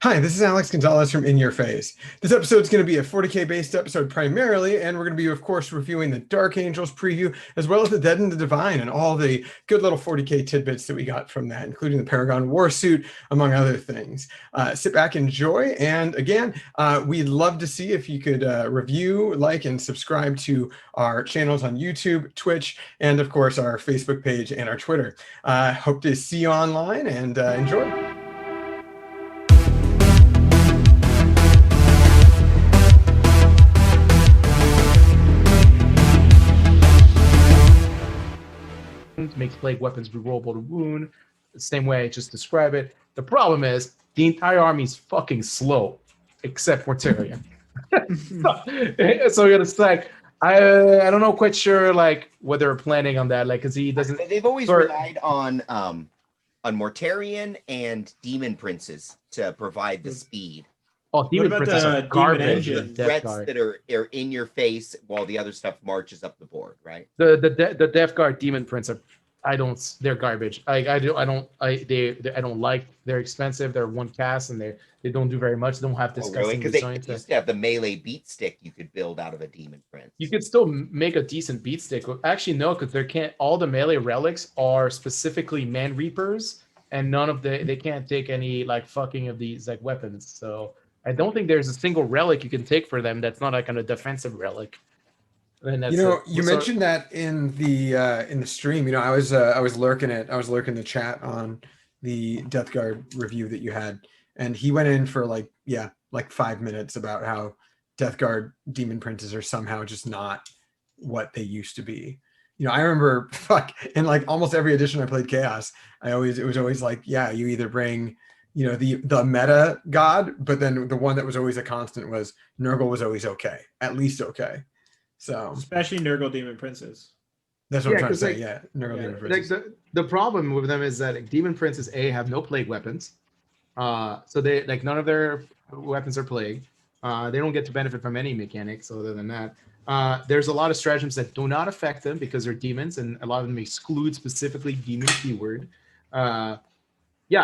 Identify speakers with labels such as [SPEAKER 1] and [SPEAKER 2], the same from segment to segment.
[SPEAKER 1] Hi, this is Alex Gonzalez from In Your Face. This episode is going to be a 40K based episode primarily, and we're going to be, of course, reviewing the Dark Angels preview, as well as the Dead and the Divine, and all the good little 40K tidbits that we got from that, including the Paragon Warsuit, among other things. Sit back, enjoy, and again, we'd love to see if you could review, like, and subscribe to our channels on YouTube, Twitch, and of course, our Facebook page and our Twitter. Hope to see you online, and enjoy.
[SPEAKER 2] Makes plague weapons rerollable to wound. The same way I just described it. The problem is the entire army is fucking slow, except Mortarion. So it's like I don't know, quite sure like what they're planning on that, like because he doesn't.
[SPEAKER 3] They've always relied on Mortarion and Demon Princes to provide the speed.
[SPEAKER 2] Oh, Demon Princes are garbage.
[SPEAKER 3] The threats that are in your face while the other stuff marches up the board, right?
[SPEAKER 2] The Death Guard Demon Prince they're garbage. I don't like. They're expensive. They're one cast and they don't do very much. They don't have disgusting.
[SPEAKER 3] Really? Because they used to have the melee beat stick you could build out of a Demon Prince.
[SPEAKER 2] You could still make a decent beat stick. Actually, no, because all the melee relics are specifically Man Reapers, and they can't take any like fucking of these like weapons. So I don't think there's a single relic you can take for them that's not like a defensive relic. And that's
[SPEAKER 1] you mentioned that in the stream. You know, I was lurking the chat on the Death Guard review that you had, and he went in for like 5 minutes about how Death Guard Demon Princes are somehow just not what they used to be. You know, I remember in like almost every edition I played Chaos, it was always like, yeah, you either bring, you know, the meta god, but then the one that was always a constant was Nurgle was always okay, at least okay. So
[SPEAKER 4] especially Nurgle Demon Princes.
[SPEAKER 1] That's what I'm trying to say. Yeah, Nurgle Demon Princes.
[SPEAKER 2] Like the problem with them is that like, Demon Princes have no plague weapons, so they like none of their weapons are plague. They don't get to benefit from any mechanics other than that. There's a lot of stratagems that do not affect them because they're demons, and a lot of them exclude specifically demon keyword. Yeah,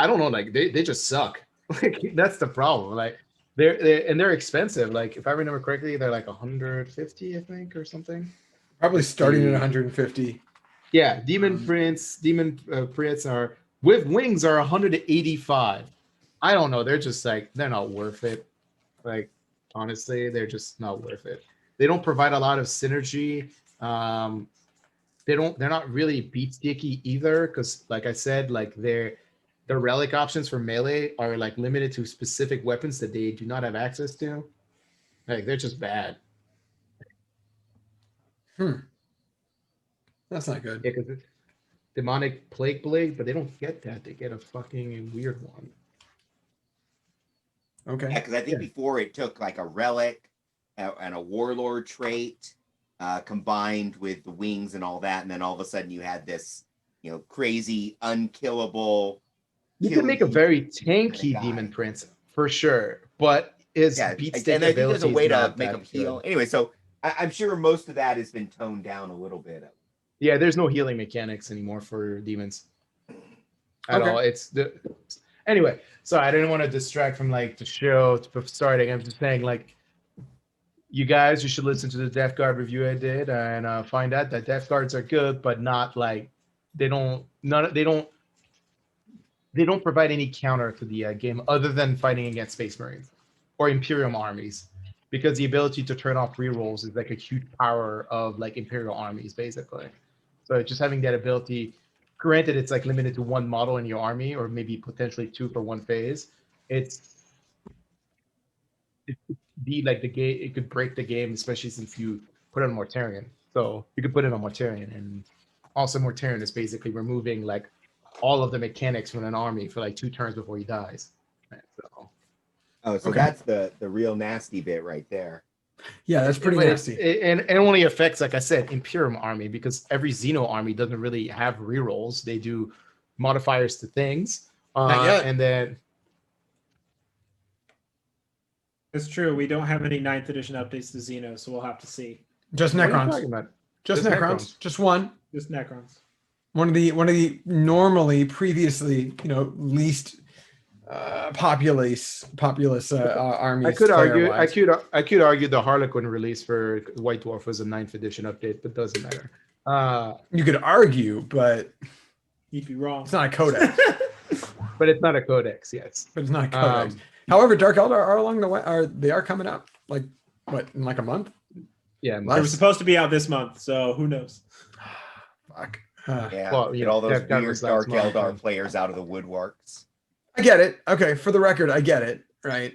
[SPEAKER 2] I don't know. Like they just suck. Like that's the problem. Like they're expensive. Like if I remember correctly, they're like 150, I think, or something.
[SPEAKER 1] Probably starting at 150.
[SPEAKER 2] Yeah, Demon Prince are with wings are 185. I don't know. They're just like they're not worth it. Like honestly, they're just not worth it. They don't provide a lot of synergy. They're not really beat sticky either because, like I said, like the relic options for melee are like limited to specific weapons that they do not have access to. Like they're just bad.
[SPEAKER 1] That's not good.
[SPEAKER 2] Yeah, because it's demonic plague blade, but they don't get that. They get a fucking weird one.
[SPEAKER 1] Okay.
[SPEAKER 3] Yeah, because I think before it took like a relic and a warlord trait combined with the wings and all that, and then all of a sudden you had this, you know, crazy unkillable.
[SPEAKER 2] You can make a very tanky Demon Prince for sure, but his beat stick
[SPEAKER 3] and I think there's a way to make him
[SPEAKER 2] good.
[SPEAKER 3] heal. Anyway, so I'm sure most of that has been toned down a little bit.
[SPEAKER 2] Yeah, there's no healing mechanics anymore for demons at all. Anyway. So I didn't want to distract from like the show starting. I'm just saying like, you should listen to the Death Guard review I did and find out that Death Guards are good, but not like they don't provide any counter to the game other than fighting against Space Marines or Imperium armies, because the ability to turn off rerolls is like a huge power of like Imperial armies basically. So just having that ability, granted it's like limited to one model in your army or maybe potentially two for one phase. It could break the game, especially since you put it on Mortarion. So you could put it on Mortarion, and also Mortarion is basically removing like all of the mechanics from an army for like 2 turns before he dies. So
[SPEAKER 3] that's the real nasty bit right there.
[SPEAKER 1] Yeah, that's pretty nasty.
[SPEAKER 2] And it only affects, like I said, Imperium army, because every Xeno army doesn't really have rerolls. They do modifiers to things. And then
[SPEAKER 4] it's true. We don't have any 9th edition updates to Xeno, so we'll have to see.
[SPEAKER 1] Just Necrons. Just Necrons. Just one.
[SPEAKER 4] Just Necrons.
[SPEAKER 1] One of the normally previously, you know, least populace armies.
[SPEAKER 2] I could argue.
[SPEAKER 1] player-wise.
[SPEAKER 2] I could argue the Harlequin release for White Dwarf was a 9th edition update, but doesn't matter.
[SPEAKER 1] You could argue, but
[SPEAKER 4] You'd be wrong.
[SPEAKER 1] it's not a codex.
[SPEAKER 2] But it's not a codex. Yes.
[SPEAKER 1] But it's not a codex. However, Dark Eldar are along the way. They are coming up? Like what? In like a month?
[SPEAKER 2] Yeah.
[SPEAKER 4] They were supposed to be out this month, so who knows?
[SPEAKER 1] Fuck.
[SPEAKER 3] Yeah,
[SPEAKER 2] Well,
[SPEAKER 3] get
[SPEAKER 2] yeah,
[SPEAKER 3] all those
[SPEAKER 2] that
[SPEAKER 3] weird
[SPEAKER 2] was
[SPEAKER 3] Dark
[SPEAKER 2] last month.
[SPEAKER 3] Eldar players out of the woodworks.
[SPEAKER 1] I get it. Okay, for the record, I get it. Right.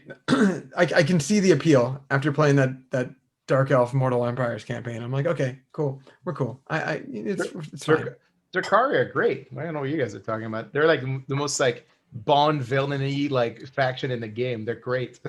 [SPEAKER 1] I can see the appeal after playing that Dark Elf Mortal Empires campaign. I'm like, okay, cool. We're cool. It's fine.
[SPEAKER 2] Drakari are great. I don't know what you guys are talking about. They're like the most like Bond villainy like faction in the game. They're great.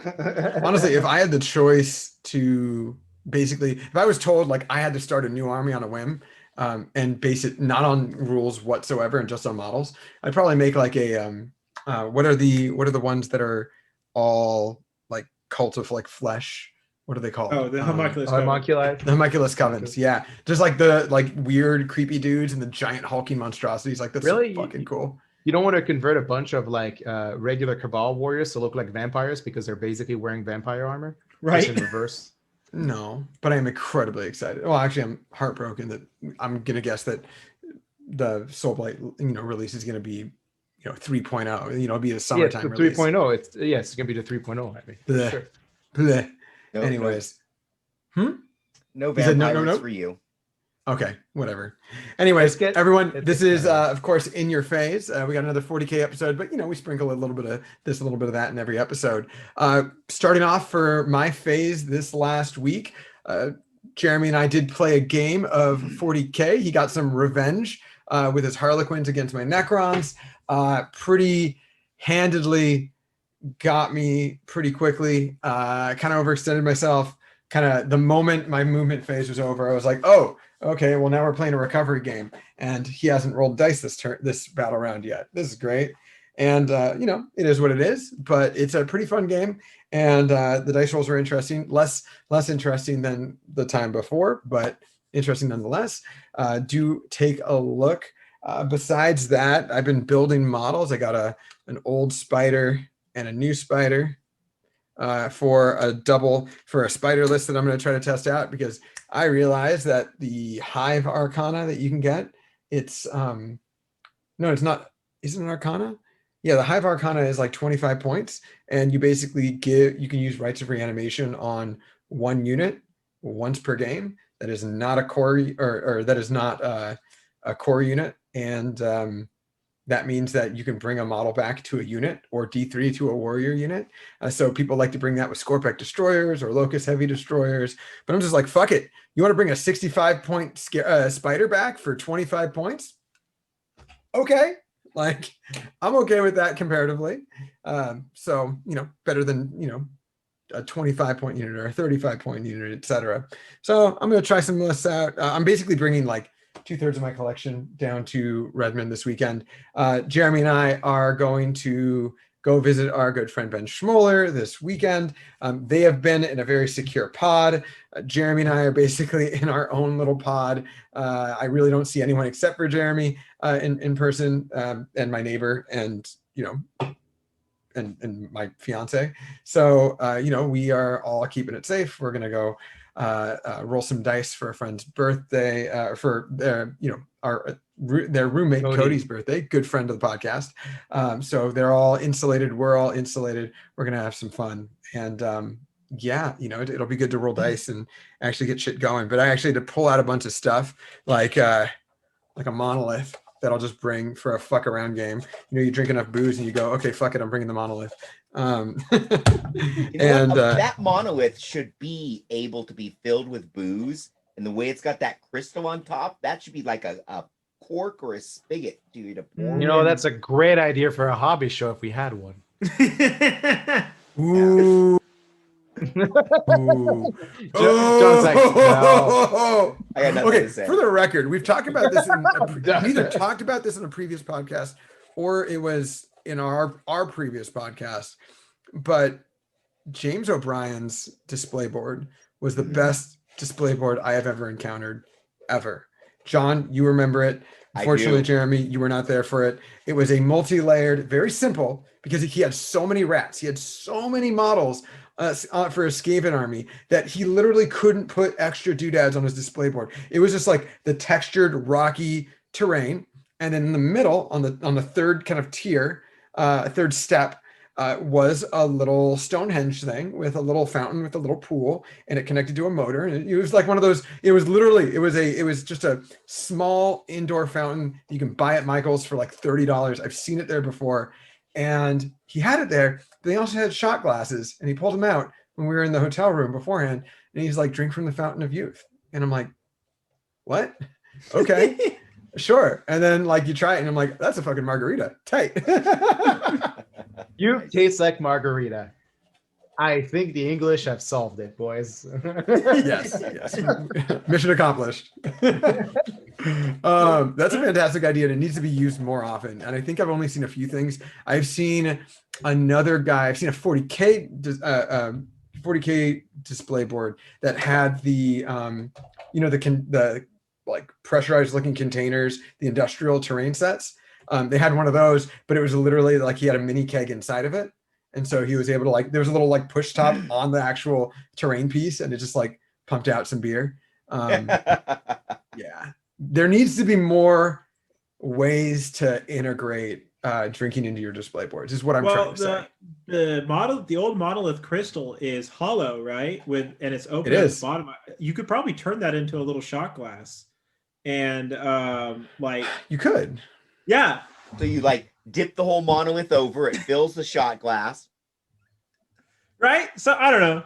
[SPEAKER 1] Honestly, if I had the choice to basically, if I was told like I had to start a new army on a whim, and base it not on rules whatsoever and just on models, I'd probably make like a what are the ones that are all like cult of like flesh? What are they called?
[SPEAKER 4] Oh, the homunculus. Coven.
[SPEAKER 2] Homunculi.
[SPEAKER 1] The homunculus covens, yeah, just like the like weird creepy dudes and the giant hulking monstrosities. Like that's
[SPEAKER 2] Really?
[SPEAKER 1] so fucking cool.
[SPEAKER 2] You don't want to convert a bunch of like regular Cabal warriors to look like vampires because they're basically wearing vampire armor,
[SPEAKER 4] Right.
[SPEAKER 2] just in reverse.
[SPEAKER 1] No, but I'm incredibly excited. Well, actually, I'm heartbroken that I'm gonna guess that the Soulblight, release is gonna be, 3.0. It'll be a
[SPEAKER 2] Yeah,
[SPEAKER 1] summertime
[SPEAKER 2] the
[SPEAKER 1] release.
[SPEAKER 2] 3.0. It's gonna be the 3.0. I mean,
[SPEAKER 1] Bleh.
[SPEAKER 2] sure.
[SPEAKER 1] Bleh.
[SPEAKER 3] No,
[SPEAKER 1] Anyways,
[SPEAKER 3] no
[SPEAKER 1] He said no,
[SPEAKER 3] vampires
[SPEAKER 1] no, no?
[SPEAKER 3] for you.
[SPEAKER 1] okay, whatever. Anyways,
[SPEAKER 2] Let's
[SPEAKER 1] everyone,
[SPEAKER 2] let's
[SPEAKER 1] this
[SPEAKER 2] get
[SPEAKER 1] is
[SPEAKER 2] started.
[SPEAKER 1] of course in your phase. We got another 40K episode, but we sprinkle a little bit of this, a little bit of that in every episode. Starting off for my phase this last week, Jeremy and I did play a game of 40K. He got some revenge with his Harlequins against my Necrons. Pretty handedly got me pretty quickly. Kind of overextended myself. Kind of the moment my movement phase was over, I was like, oh, okay, well now we're playing a recovery game, and he hasn't rolled dice this battle round yet. This is great, and it is what it is, but it's a pretty fun game, and the dice rolls are interesting, less interesting than the time before, but interesting nonetheless. Do take a look. Besides that, I've been building models. I got an old spider and a new spider for a spider list that I'm going to try to test out, because I realized that the Hive Arcana that you can get, it's no, it's not. Is it an Arcana? Yeah, the Hive Arcana is like 25 points, and you basically you can use Rites of Reanimation on one unit once per game. That is not a core, or that is not a core unit, and that means that you can bring a model back to a unit, or D3 to a warrior unit. So people like to bring that with Scorpec destroyers or Locust heavy destroyers. But I'm just like, fuck it. You want to bring a 65-point spider back for 25 points? Okay. Like, I'm okay with that comparatively. So, better than, a 25-point unit or a 35-point unit, etc. So I'm going to try some lists out. I'm basically bringing like 2/3 of my collection down to Redmond this weekend. Jeremy and I are going to go visit our good friend Ben Schmoller this weekend. They have been in a very secure pod. Jeremy and I are basically in our own little pod. I really don't see anyone except for Jeremy in person, and my neighbor, and and my fiance. So we are all keeping it safe. We're gonna go roll some dice for a friend's birthday, for their their roommate Cody's birthday, good friend of the podcast. So they're all insulated, we're all insulated, we're gonna have some fun, and it'll be good to roll dice and actually get shit going. But I actually had to pull out a bunch of stuff like a monolith that I'll just bring for a fuck around game. You drink enough booze and you go, okay, fuck it, I'm bringing the monolith.
[SPEAKER 3] That monolith should be able to be filled with booze, and the way it's got that crystal on top, that should be like a cork or a spigot, dude. To pour
[SPEAKER 2] That's a great idea for a hobby show if we had one.
[SPEAKER 1] Ooh. Ooh.
[SPEAKER 2] John's like, no.
[SPEAKER 3] I got nothing
[SPEAKER 1] Okay,
[SPEAKER 3] to say.
[SPEAKER 1] for the record, we've talked about this we either talked about this in a previous podcast or it was in our previous podcast, but James O'Brien's display board was the best display board I have ever encountered, ever. John, you remember it. Unfortunately, Jeremy, you were not there for it. It was a multi-layered, very simple, because he had so many rats. He had so many models for his Skaven army that he literally couldn't put extra doodads on his display board. It was just like the textured rocky terrain, and then in the middle on the third kind of tier, third step, was a little Stonehenge thing with a little fountain with a little pool, and it connected to a motor. And it was like one of those. It was just a small indoor fountain you can buy at Michael's for like $30. I've seen it there before, and he had it there. But he also had shot glasses, and he pulled them out when we were in the hotel room beforehand, and he's like, "Drink from the fountain of youth," and I'm like, "What? Okay." Sure. And then like you try it and I'm like, that's a fucking margarita. Tight.
[SPEAKER 2] You taste like margarita. I think the English have solved it, boys.
[SPEAKER 1] Yes. Mission accomplished. That's a fantastic idea, and it needs to be used more often. And I think I've only seen a few things. I've seen another guy, I've seen a 40K display board that had the the like pressurized looking containers, the industrial terrain sets. They had one of those, but it was literally like he had a mini keg inside of it. And so he was able to like, there was a little like push top on the actual terrain piece, and it just like pumped out some beer. Yeah, there needs to be more ways to integrate drinking into your display boards is what I'm trying to say.
[SPEAKER 4] The old monolith crystal is hollow, right? And it's open
[SPEAKER 1] It
[SPEAKER 4] at
[SPEAKER 1] is.
[SPEAKER 4] the bottom. You could probably turn that into a little shot glass. And like
[SPEAKER 1] you could.
[SPEAKER 4] Yeah.
[SPEAKER 3] So you like dip the whole monolith over, it fills the shot glass.
[SPEAKER 4] Right? So I don't know.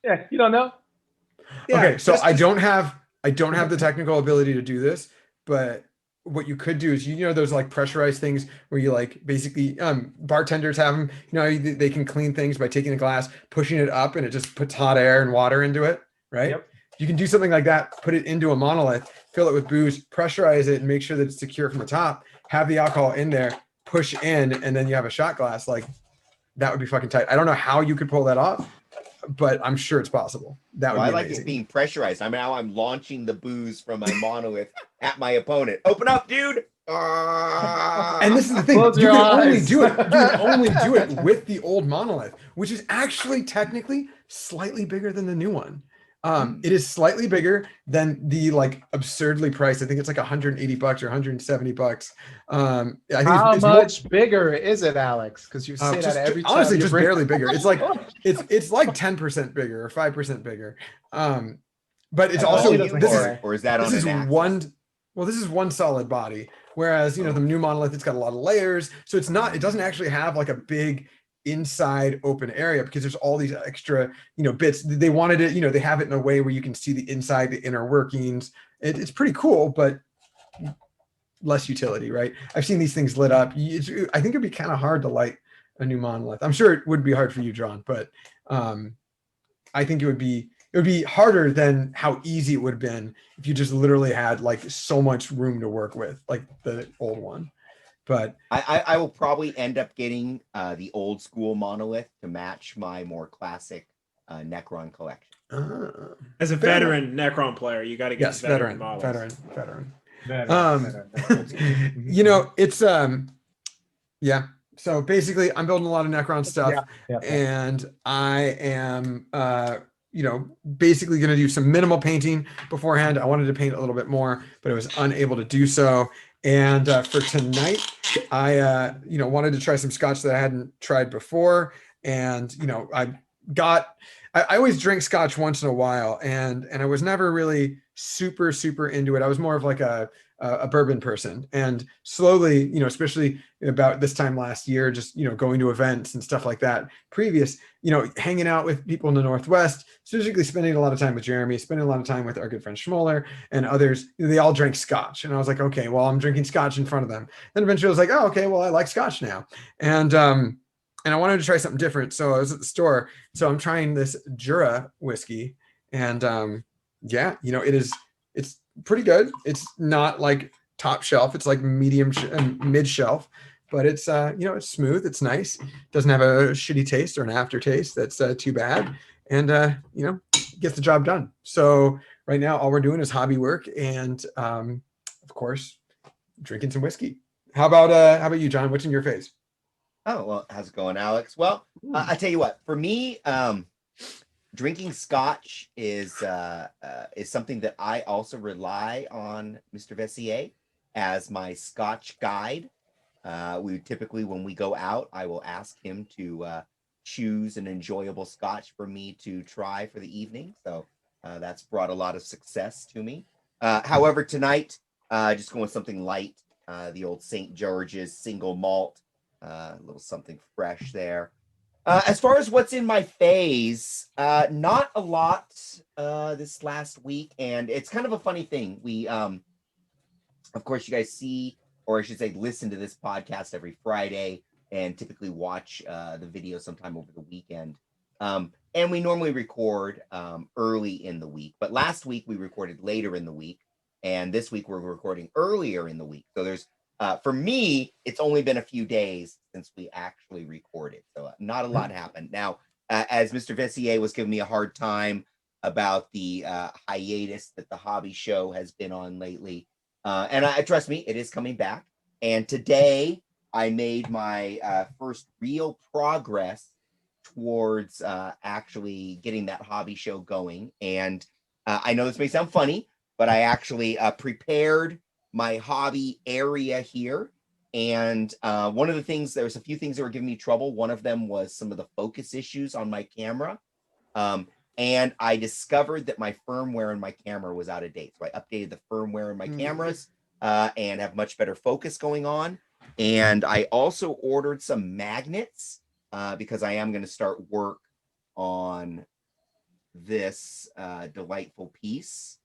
[SPEAKER 2] Yeah, you don't know?
[SPEAKER 1] Yeah, okay, so I don't have the technical ability to do this, but what you could do is, those like pressurized things where you like basically bartenders have them, they can clean things by taking a glass, pushing it up, and it just puts hot air and water into it, right?
[SPEAKER 2] Yep.
[SPEAKER 1] You can do something like that, put it into a monolith, fill it with booze, pressurize it, and make sure that it's secure from the top, have the alcohol in there, push in, and then you have a shot glass. Like, that would be fucking tight. I don't know how you could pull that off, but I'm sure it's possible. That would be amazing. I like it
[SPEAKER 3] being pressurized. I'm launching the booze from my monolith at my opponent. Open up, dude.
[SPEAKER 1] And this is the thing. You can only do it with the old monolith, which is actually technically slightly bigger than the new one. It is slightly bigger than the like absurdly priced. I think it's like $180 or $170. I think
[SPEAKER 2] How
[SPEAKER 1] it's
[SPEAKER 2] much bigger is it, Alex? Because you say that every time.
[SPEAKER 1] Honestly, just barely bigger. It's like it's like 10% bigger or 5% bigger. But it's also
[SPEAKER 3] or is that on
[SPEAKER 1] this is one solid body. Whereas the new monolith, it's got a lot of layers, so it doesn't actually have like a big inside open area because there's all these extra bits. They wanted it, they have it in a way where you can see the inside, the inner workings. It's pretty cool, but less utility, right? I've seen these things lit up. I think it'd be kind of hard to light a new monolith. I'm sure it would be hard for you, John, but I think it would be harder than how easy it would have been if you just literally had like so much room to work with, like the old one. But
[SPEAKER 3] I will probably end up getting the old school monolith to match my more classic Necron collection.
[SPEAKER 4] As a veteran Necron player, you got to get veteran.
[SPEAKER 1] It's yeah. So basically, I'm building a lot of Necron stuff, and I am basically going to do some minimal painting beforehand. I wanted to paint a little bit more, but I was unable to do so. And for tonight, I wanted to try some scotch that I hadn't tried before. And I always drink scotch once in a while, and I was never really super into it. I was more of like a bourbon person, and slowly, especially about this time last year, just going to events and stuff like that, hanging out with people in the Northwest, specifically spending a lot of time with Jeremy, spending a lot of time with our good friend Schmoller and others. They all drank scotch, and I was like, okay, well, I'm drinking scotch in front of them. Then eventually I was like, oh, okay, well, I like scotch now, and I wanted to try something different, so I was at the store. So I'm trying this Jura whiskey, and it's pretty good. It's not like top shelf. It's like medium mid shelf, but it's it's smooth. It's nice. Doesn't have a shitty taste or an aftertaste that's too bad, and gets the job done. So right now, all we're doing is hobby work, and of course, drinking some whiskey. How about you, John? What's in your face?
[SPEAKER 3] Oh, well, how's it going, Alex? Well, I tell you what, for me, drinking scotch is something that I also rely on Mr. Vessier as my scotch guide. We typically, when we go out, I will ask him to choose an enjoyable scotch for me to try for the evening. So that's brought a lot of success to me. However, tonight, just going with something light, the old St. George's single malt, a little something fresh there. As far as what's in my phase, not a lot this last week, and it's kind of a funny thing. We, of course, you guys see, or I should say, listen to this podcast every Friday, and typically watch the video sometime over the weekend. And we normally record early in the week, but last week we recorded later in the week, and this week we're recording earlier in the week. So there's for me, it's only been a few days since we actually recorded, so not a lot happened. Now, as Mr. Vessier was giving me a hard time about the hiatus that the hobby show has been on lately, and I trust me, it is coming back. And today, I made my first real progress towards actually getting that hobby show going. And I know this may sound funny, but I actually prepared my hobby area here. And one of the things, there was a few things that were giving me trouble. One of them was some of the focus issues on my camera. And I discovered that my firmware in my camera was out of date. So I updated the firmware in my cameras and have much better focus going on. And I also ordered some magnets because I am going to start work on this delightful piece.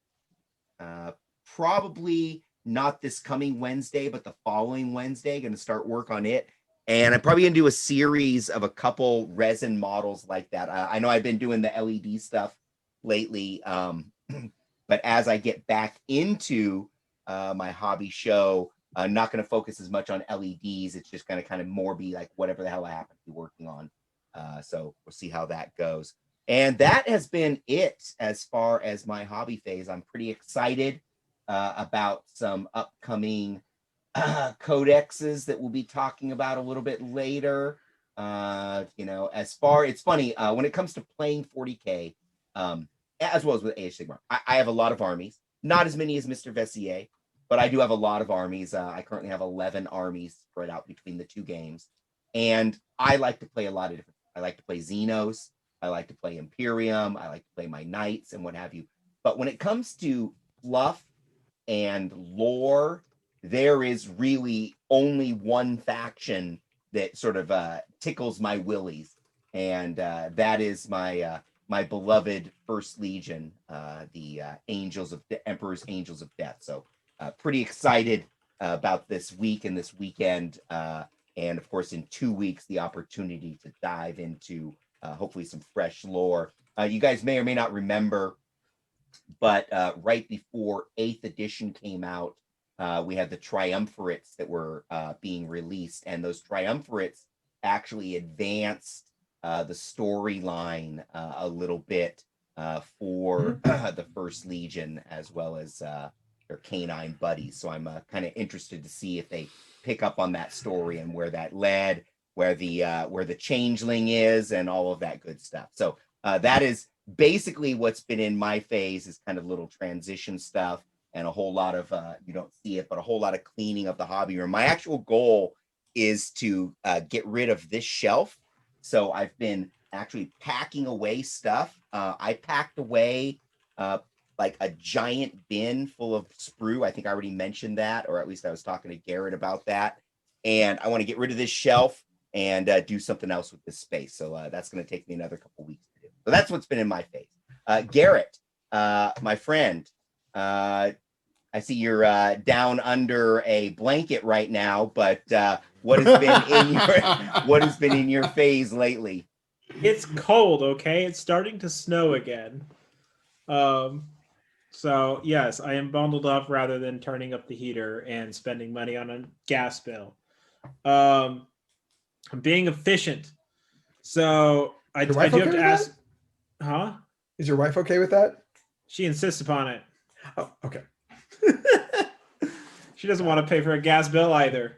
[SPEAKER 3] Probably not this coming Wednesday, but the following Wednesday, going to start work on it. And I'm probably going to do a series of a couple resin models like that. I know I've been doing the LED stuff lately, but as I get back into my hobby show, I'm not going to focus as much on LEDs. It's just going to kind of more be like whatever the hell I happen to be working on. So we'll see how that goes. And that has been it as far as my hobby phase. I'm pretty excited about some upcoming codexes that we'll be talking about a little bit later. As far, it's funny, when it comes to playing 40K, as well as with Age of Sigmar, I have a lot of armies, not as many as Mr. Vessier, but I do have a lot of armies. I currently have 11 armies spread out between the two games. And I like to play a lot of different, I like to play Xenos, I like to play Imperium, I like to play my Knights and what have you. But when it comes to fluff and lore, there is really only one faction that sort of tickles my willies, and that is my my beloved First Legion, the Emperor's Angels of Death. So pretty excited about this week and this weekend, and of course in 2 weeks the opportunity to dive into hopefully some fresh lore. You guys may or may not remember, but right before 8th edition came out, we had the triumvirates that were being released, and those triumvirates actually advanced the storyline a little bit for the First Legion, as well as their canine buddies. So I'm kind of interested to see if they pick up on that story and where that led, where the changeling is, and all of that good stuff. So that is basically what's been in my phase, is kind of little transition stuff and a whole lot of you don't see it, but a whole lot of cleaning of the hobby room. My actual goal is to get rid of this shelf. So I've been actually packing away stuff. I packed away like a giant bin full of sprue. I think I already mentioned that, or at least I was talking to Garrett about that. And I want to get rid of this shelf and do something else with this space. So that's going to take me another couple weeks to do. So that's what's been in my phase. Garrett, my friend, I see you're down under a blanket right now, but what has been in your phase lately?
[SPEAKER 4] It's cold, okay? It's starting to snow again. So yes, I am bundled up rather than turning up the heater and spending money on a gas bill. I'm being efficient. So I do have to ask, huh?
[SPEAKER 1] Is your wife okay with that?
[SPEAKER 4] She insists upon it.
[SPEAKER 1] Oh, okay.
[SPEAKER 4] She doesn't want to pay for a gas bill either.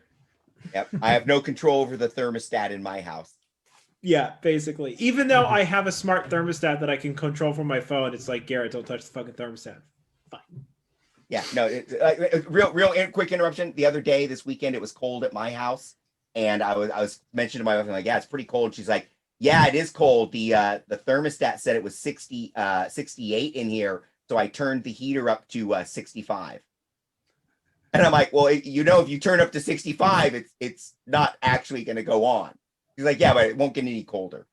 [SPEAKER 3] Yep. I have no control over the thermostat in my house.
[SPEAKER 4] Yeah, basically. Even though I have a smart thermostat that I can control from my phone, it's like, Garrett, don't touch the fucking thermostat. Fine.
[SPEAKER 3] Yeah, no, real quick interruption. The other day, this weekend, it was cold at my house, and I was mentioning to my wife, I'm like, yeah, it's pretty cold. She's like, yeah, it is cold. The thermostat said it was 68 in here, so I turned the heater up to 65. And I'm like, well, if you turn up to 65, it's not actually going to go on. He's like, yeah, but it won't get any colder.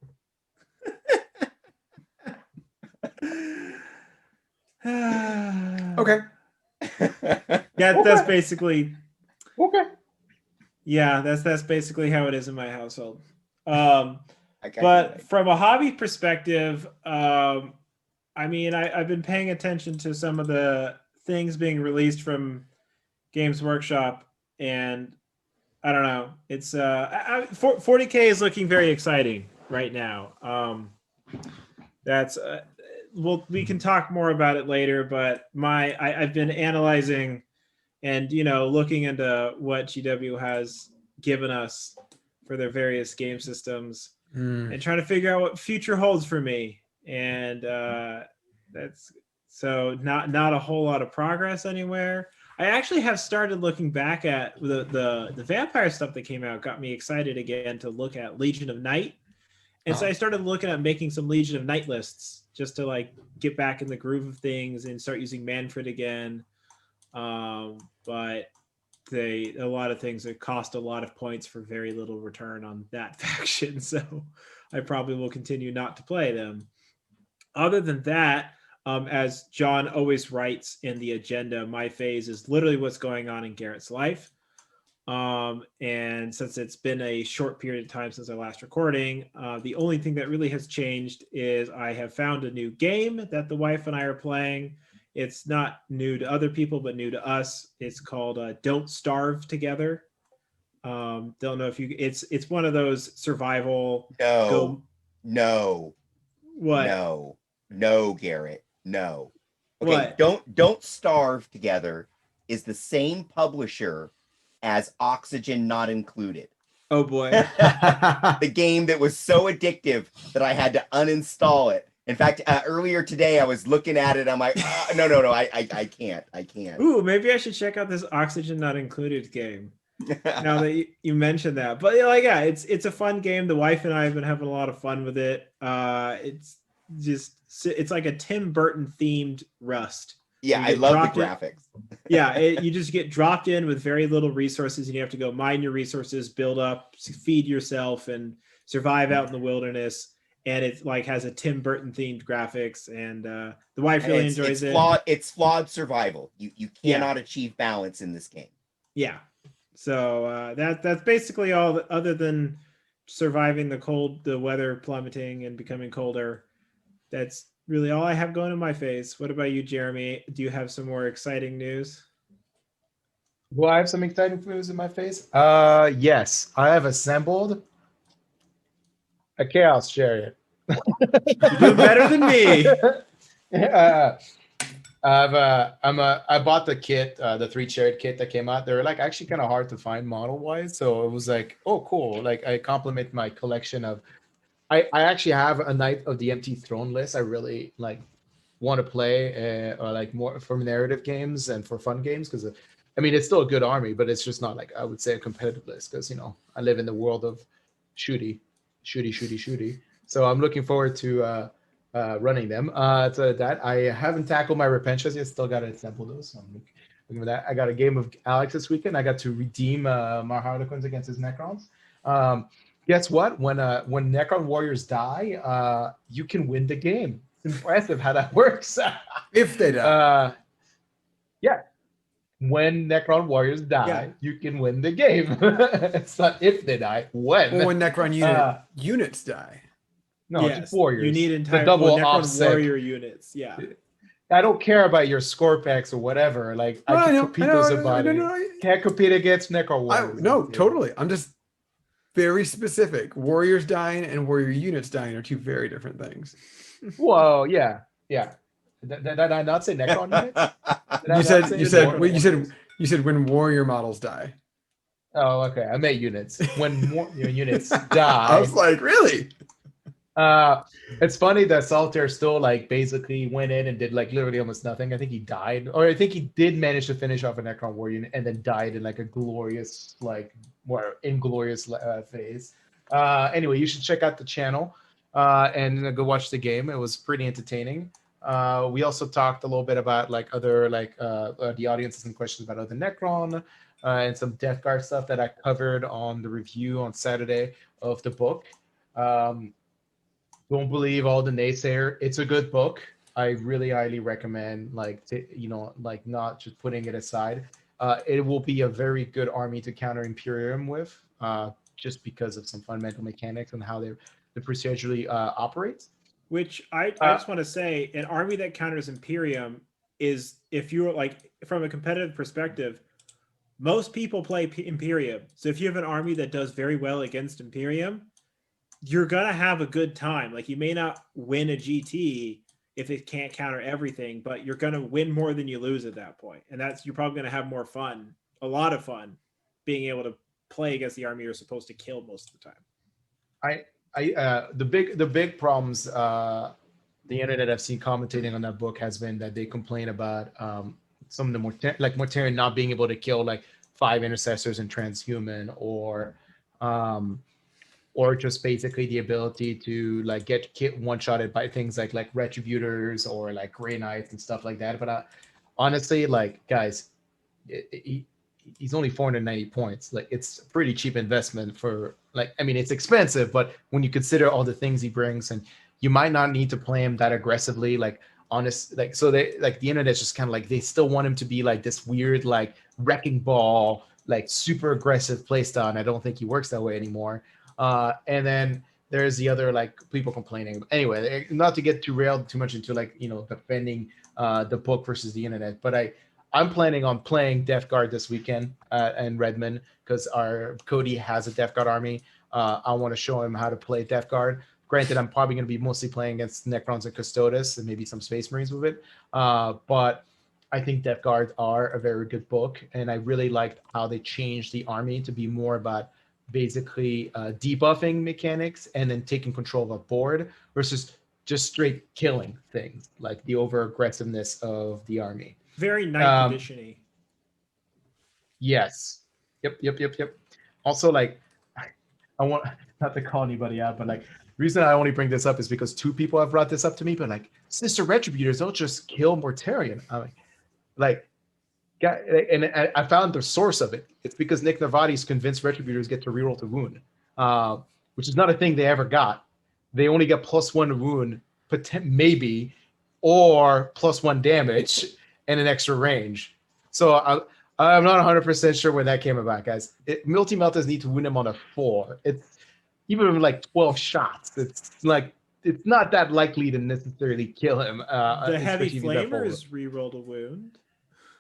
[SPEAKER 1] Okay.
[SPEAKER 4] Yeah, that's basically.
[SPEAKER 2] Okay.
[SPEAKER 4] Yeah, that's basically how it is in my household.
[SPEAKER 3] Okay,
[SPEAKER 4] But from a hobby perspective, I mean, I've been paying attention to some of the things being released from Games Workshop, and I don't know. It's 40K is looking very exciting right now. That's we can talk more about it later, but I've been analyzing and looking into what GW has given us for their various game systems and trying to figure out what future holds for me. And that's so not a whole lot of progress anywhere. I actually have started looking back at the vampire stuff that came out. Got me excited again to look at Legion of Night. And so I started looking at making some Legion of Night lists just to like get back in the groove of things and start using Manfred again. But a lot of things that cost a lot of points for very little return on that faction. So I probably will continue not to play them. Other than that, as John always writes in the agenda, my phase is literally what's going on in Garrett's life. And since it's been a short period of time since our last recording, the only thing that really has changed is I have found a new game that the wife and I are playing. It's not new to other people, but new to us. It's called Don't Starve Together. Don't know if you. It's one of those survival.
[SPEAKER 3] No.
[SPEAKER 4] What?
[SPEAKER 3] No, Garrett. No. Okay.
[SPEAKER 4] What?
[SPEAKER 3] Don't Starve Together is the same publisher as Oxygen Not Included.
[SPEAKER 4] Oh boy.
[SPEAKER 3] The game that was so addictive that I had to uninstall it. In fact, earlier today I was looking at it. I'm like, no, I can't.
[SPEAKER 4] Ooh, maybe I should check out this Oxygen Not Included game. Now that you mentioned that, but yeah, it's a fun game. The wife and I have been having a lot of fun with it. It's like a Tim Burton themed Rust.
[SPEAKER 3] Yeah, I love the graphics.
[SPEAKER 4] Yeah, you just get dropped in with very little resources, and you have to go mine your resources, build up, feed yourself, and survive out in the wilderness. And it like has a Tim Burton themed graphics, and the wife really enjoys it.
[SPEAKER 3] It's flawed survival. You cannot achieve balance in this game.
[SPEAKER 4] Yeah. So that's basically all. Other than surviving the weather plummeting and becoming colder, that's really all I have going in my phase. What about you, Jeremy? Do you have some more exciting news?
[SPEAKER 2] Do I have some exciting news in my phase? Yes, I have assembled a Chaos Chariot.
[SPEAKER 4] You're doing better than me.
[SPEAKER 2] I bought the kit, the 3 chariot kit that came out. They're like actually kind of hard to find model wise, so it was like, oh cool. Like I compliment my collection of. I actually have a Knight of the Empty Throne list. I really like want to play or like more for narrative games and for fun games because I mean it's still a good army, but it's just not like I would say a competitive list because I live in the world of shooty. So I'm looking forward to running them. To that, I haven't tackled my Repentias yet. Still got to assemble those. So I'm looking for that. I got a game of Alex this weekend. I got to redeem my Harlequins against his Necrons. Guess what? When Necron Warriors die, you can win the game. It's impressive how that works.
[SPEAKER 1] If they die.
[SPEAKER 2] Yeah. When Necron Warriors die, you can win the game. It's not if they die, when.
[SPEAKER 1] Well, when Necron units die.
[SPEAKER 2] No, just warriors.
[SPEAKER 4] You need entire
[SPEAKER 2] double
[SPEAKER 4] Necron
[SPEAKER 2] offset.
[SPEAKER 4] warrior units. Yeah.
[SPEAKER 2] I don't care about your Scorpex or whatever. Like I can compete those about it. Can't compete against Necron Warriors.
[SPEAKER 1] No, totally. I'm just very specific. Warriors dying and warrior units dying are two very different things.
[SPEAKER 2] Whoa, yeah. Did I not say Necron units?
[SPEAKER 1] You said when warrior models die.
[SPEAKER 2] Oh, okay. I meant units. When more units
[SPEAKER 1] I
[SPEAKER 2] die,
[SPEAKER 1] was like, really?
[SPEAKER 2] it's funny that Solitaire still like basically went in and did like literally almost nothing. I think he died, or I think he did manage to finish off a Necron War unit and then died in like a glorious, like more inglorious phase. Anyway, you should check out the channel and go watch the game. It was pretty entertaining. We also talked a little bit about like other like the audience has some questions about other Necron and some Death Guard stuff that I covered on the review on Saturday of the book. Don't believe all the naysayer. It's a good book. I really highly recommend like like not just putting it aside. It will be a very good army to counter Imperium with, just because of some fundamental mechanics and how the procedurally operates.
[SPEAKER 4] Which I just want to say, an army that counters Imperium is, if you're like from a competitive perspective, most people play Imperium. So if you have an army that does very well against Imperium, you're gonna have a good time. Like, you may not win a GT if it can't counter everything, but you're gonna win more than you lose at that point. And that's, you're probably gonna have more fun, a lot of fun, being able to play against the army you're supposed to kill most of the time.
[SPEAKER 2] The big problems the internet I've seen commentating on that book has been that they complain about some of the Mortarion not being able to kill like 5 intercessors and transhuman, or just basically the ability to like get one-shotted by things like retributors or like gray knights and stuff like that. But honestly, like, guys, he's only 490 points. Like, it's a pretty cheap investment for, like, I mean, it's expensive, but when you consider all the things he brings, and you might not need to play him that aggressively, like, honest, like, so they, like, the internet's just kind of like, they still want him to be like this weird, like, wrecking ball, like super aggressive playstyle, and I don't think he works that way anymore. And then there's the other like people complaining. Anyway, not to get too much into like, defending the book versus the internet, but I'm planning on playing Death Guard this weekend in Redmond, because our Cody has a Death Guard army. I want to show him how to play Death Guard. Granted, I'm probably going to be mostly playing against Necrons and Custodes and maybe some Space Marines with it. But I think Death Guards are a very good book, and I really liked how they changed the army to be more about basically debuffing mechanics and then taking control of a board versus just straight killing things, like the over aggressiveness of the army.
[SPEAKER 4] Very ninth edition-y.
[SPEAKER 2] Yes. Yep. Also, like, I want not to call anybody out, but like, the reason I only bring this up is because 2 people have brought this up to me, but like, Sister Retributors don't just kill Mortarion. I'm like, and I found the source of it. It's because Nick Narvati's convinced Retributors get to reroll to wound, which is not a thing they ever got. They only get +1 wound, maybe, or +1 damage and an extra range. So I'm not 100% sure where that came about, guys. Multi-meltas need to win him on a 4. It's even with like 12 shots. It's like, it's not that likely to necessarily kill him.
[SPEAKER 4] The Heavy Flamers rerolled a wound.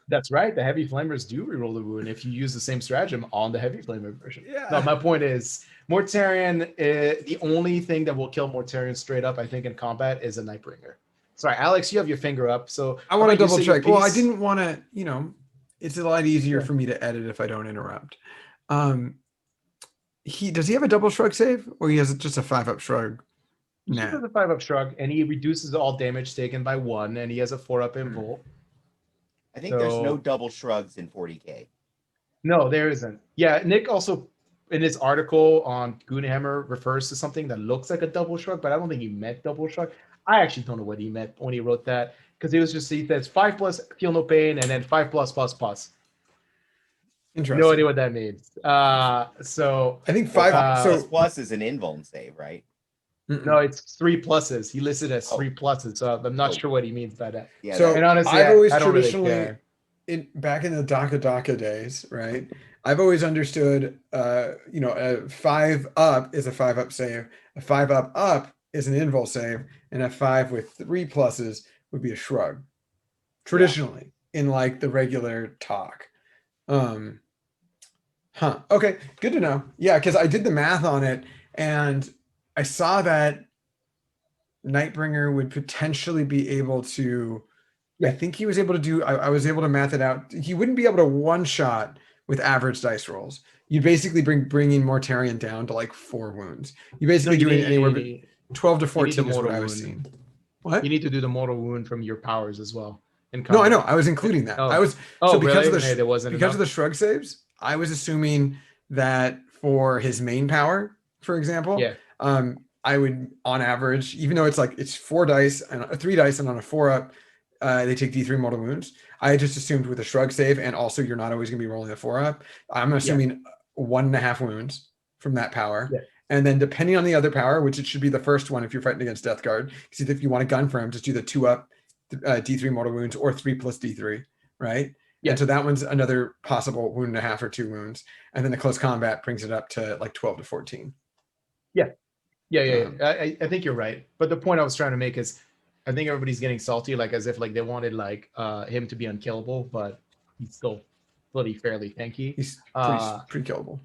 [SPEAKER 2] That's right. The Heavy Flamers do reroll the wound if you use the same stratagem on the Heavy Flamer version.
[SPEAKER 4] Yeah.
[SPEAKER 2] No, my point is, Mortarion, the only thing that will kill Mortarion straight up, I think, in combat is a Nightbringer. Sorry, Alex, you have your finger up. So
[SPEAKER 1] I want to double check. Well, I didn't want to, it's a lot easier for me to edit if I don't interrupt. Does he have a double shrug save, or he has just a 5-up shrug?
[SPEAKER 2] He has a 5-up shrug, and he reduces all damage taken by 1, and he has a 4-up invul.
[SPEAKER 3] I think there's no double shrugs in 40K.
[SPEAKER 2] No, there isn't. Yeah, Nick also, in his article on Goonhammer, refers to something that looks like a double shrug, but I don't think he meant double shrug. I actually don't know what he meant when he wrote that, because he says 5+ feel no pain, and then 5+++.
[SPEAKER 1] Interesting.
[SPEAKER 2] No idea what that means. So
[SPEAKER 1] I think 5
[SPEAKER 3] plus is an invuln save, right?
[SPEAKER 2] No, it's 3 pluses. He listed as 3 pluses, so I'm not sure what he means by that.
[SPEAKER 3] Yeah.
[SPEAKER 1] So
[SPEAKER 2] and honestly,
[SPEAKER 1] I've always
[SPEAKER 2] I don't
[SPEAKER 1] traditionally,
[SPEAKER 2] really
[SPEAKER 1] back in the Daka days, right? I've always understood, a 5-up is a 5-up save. A 5-up is an invul save, and a 5 with 3 pluses would be a shrug. Traditionally, in like the regular talk. Okay, good to know. Yeah, because I did the math on it, and I saw that Nightbringer would potentially be able to, I think he was able to do, I was able to math it out. He wouldn't be able to one-shot with average dice rolls. you basically bringing Mortarion down to like 4 wounds. You basically doing anywhere but 12 to 14 is what I was seeing. What?
[SPEAKER 2] You need to do the mortal wound from your powers as well.
[SPEAKER 1] No, I know. I was including that.
[SPEAKER 2] Oh.
[SPEAKER 1] I was
[SPEAKER 2] Oh,
[SPEAKER 1] because
[SPEAKER 2] really?
[SPEAKER 1] of the
[SPEAKER 2] Hey, there wasn't
[SPEAKER 1] because
[SPEAKER 2] enough?
[SPEAKER 1] of the shrug saves. I was assuming that for his main power, for example,
[SPEAKER 2] Yeah.
[SPEAKER 1] I would on average, even though it's 4 dice and 3 dice, and on a 4-up, they take D3 mortal wounds. I just assumed with a shrug save, and also you're not always going to be rolling a 4-up. I'm assuming 1.5 wounds from that power.
[SPEAKER 2] Yeah.
[SPEAKER 1] And then depending on the other power, which it should be the first one if you're fighting against Death Guard, because if you want a gun for him, just do the 2-up D3 mortal wounds or 3 plus D3, right?
[SPEAKER 2] Yeah.
[SPEAKER 1] And so that one's another possible 1.5 or 2 wounds. And then the close combat brings it up to like 12 to 14.
[SPEAKER 2] Yeah. I think you're right. But the point I was trying to make is I think everybody's getting salty, like as if like they wanted like him to be unkillable, but he's still bloody fairly tanky.
[SPEAKER 1] He's pretty killable.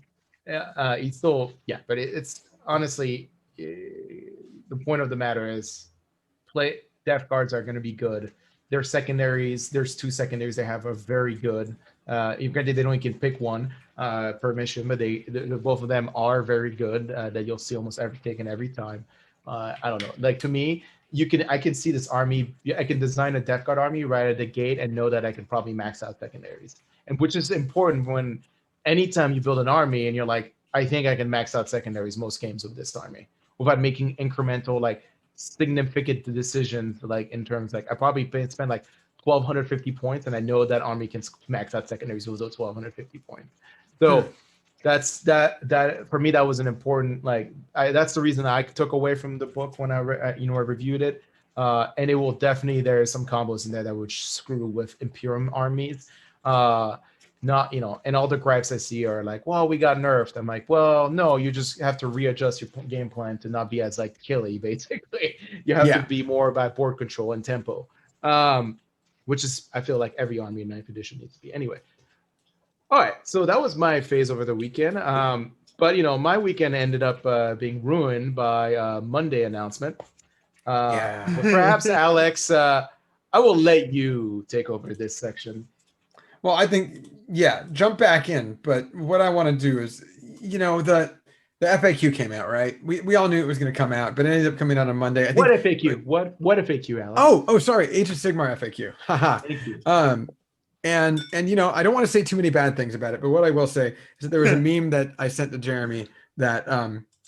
[SPEAKER 2] He's still, but it's honestly the point of the matter is Death Guards are going to be good. Their secondaries, there's 2 secondaries they have are very good. Granted, they only can pick one per mission, but they both of them are very good. That you'll see almost taken every time. I don't know. Like to me, I can see this army. I can design a Death Guard army right at the gate and know that I can probably max out secondaries, and which is important when anytime you build an army and you're like, I think I can max out secondaries most games with this army without making incremental like significant decisions, like in terms like I probably spend like 1,250 points and I know that army can max out secondaries with those 1,250 points. So that's that for me, that was an important, like that's the reason I took away from the book when I reviewed it. And it will definitely, there's some combos in there that would screw with Imperium armies. Not, and all the gripes I see are like, well, we got nerfed. I'm like, well, no, you just have to readjust your game plan to not be as like killy, basically. You have to be more about board control and tempo, which is, I feel like every army in 9th edition needs to be. Anyway, all right, so that was my phase over the weekend. But, my weekend ended up being ruined by a Monday announcement. But perhaps, Alex, I will let you take over this section.
[SPEAKER 1] Well, I think, jump back in. But what I want to do is, the FAQ came out, right? We all knew it was going to come out, but it ended up coming out on Monday. I think,
[SPEAKER 2] what FAQ? What FAQ, Alex?
[SPEAKER 1] Oh, sorry, Age of Sigmar FAQ. Haha.
[SPEAKER 2] Thank you.
[SPEAKER 1] And I don't want to say too many bad things about it, but what I will say is that there was a meme that I sent to Jeremy that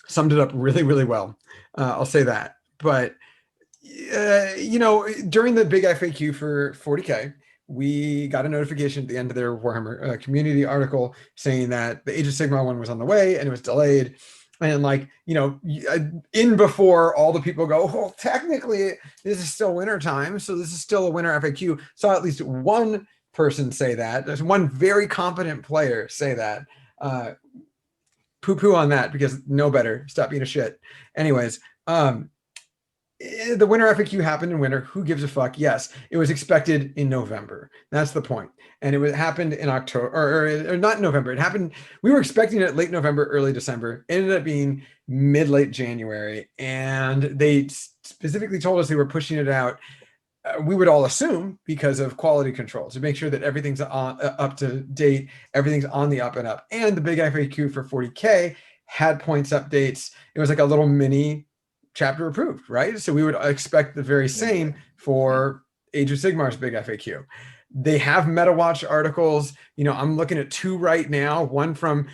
[SPEAKER 1] summed it up really, really well. I'll say that. But during the big FAQ for 40K, we got a notification at the end of their Warhammer community article saying that the Age of Sigmar one was on the way and it was delayed. And in before all the people go, well, technically this is still winter time, so this is still a winter FAQ. Saw at least one person say that. There's one very competent player say that. Poo-poo on that because know better. Stop being a shit. Anyways, the winter FAQ happened in winter. Who gives a fuck? Yes, it was expected in November. That's the point. And it happened in October, or not in November. It happened. We were expecting it late November, early December. It ended up being late January. And they specifically told us they were pushing it out. We would all assume because of quality control to make sure that everything's up to date, everything's on the up and up. And the big FAQ for 40K had points updates. It was like a little mini chapter approved, right? So we would expect the very same for Age of Sigmar's big FAQ. They have MetaWatch articles. I'm looking at 2 right now. One from,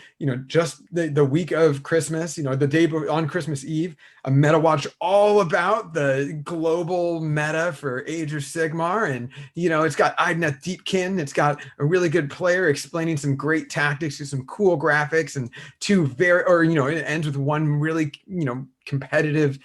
[SPEAKER 1] just the week of Christmas, the day on Christmas Eve, a MetaWatch all about the global meta for Age of Sigmar. And, it's got Idna Deepkin. It's got a really good player explaining some great tactics with some cool graphics and 2 it ends with one really, competitive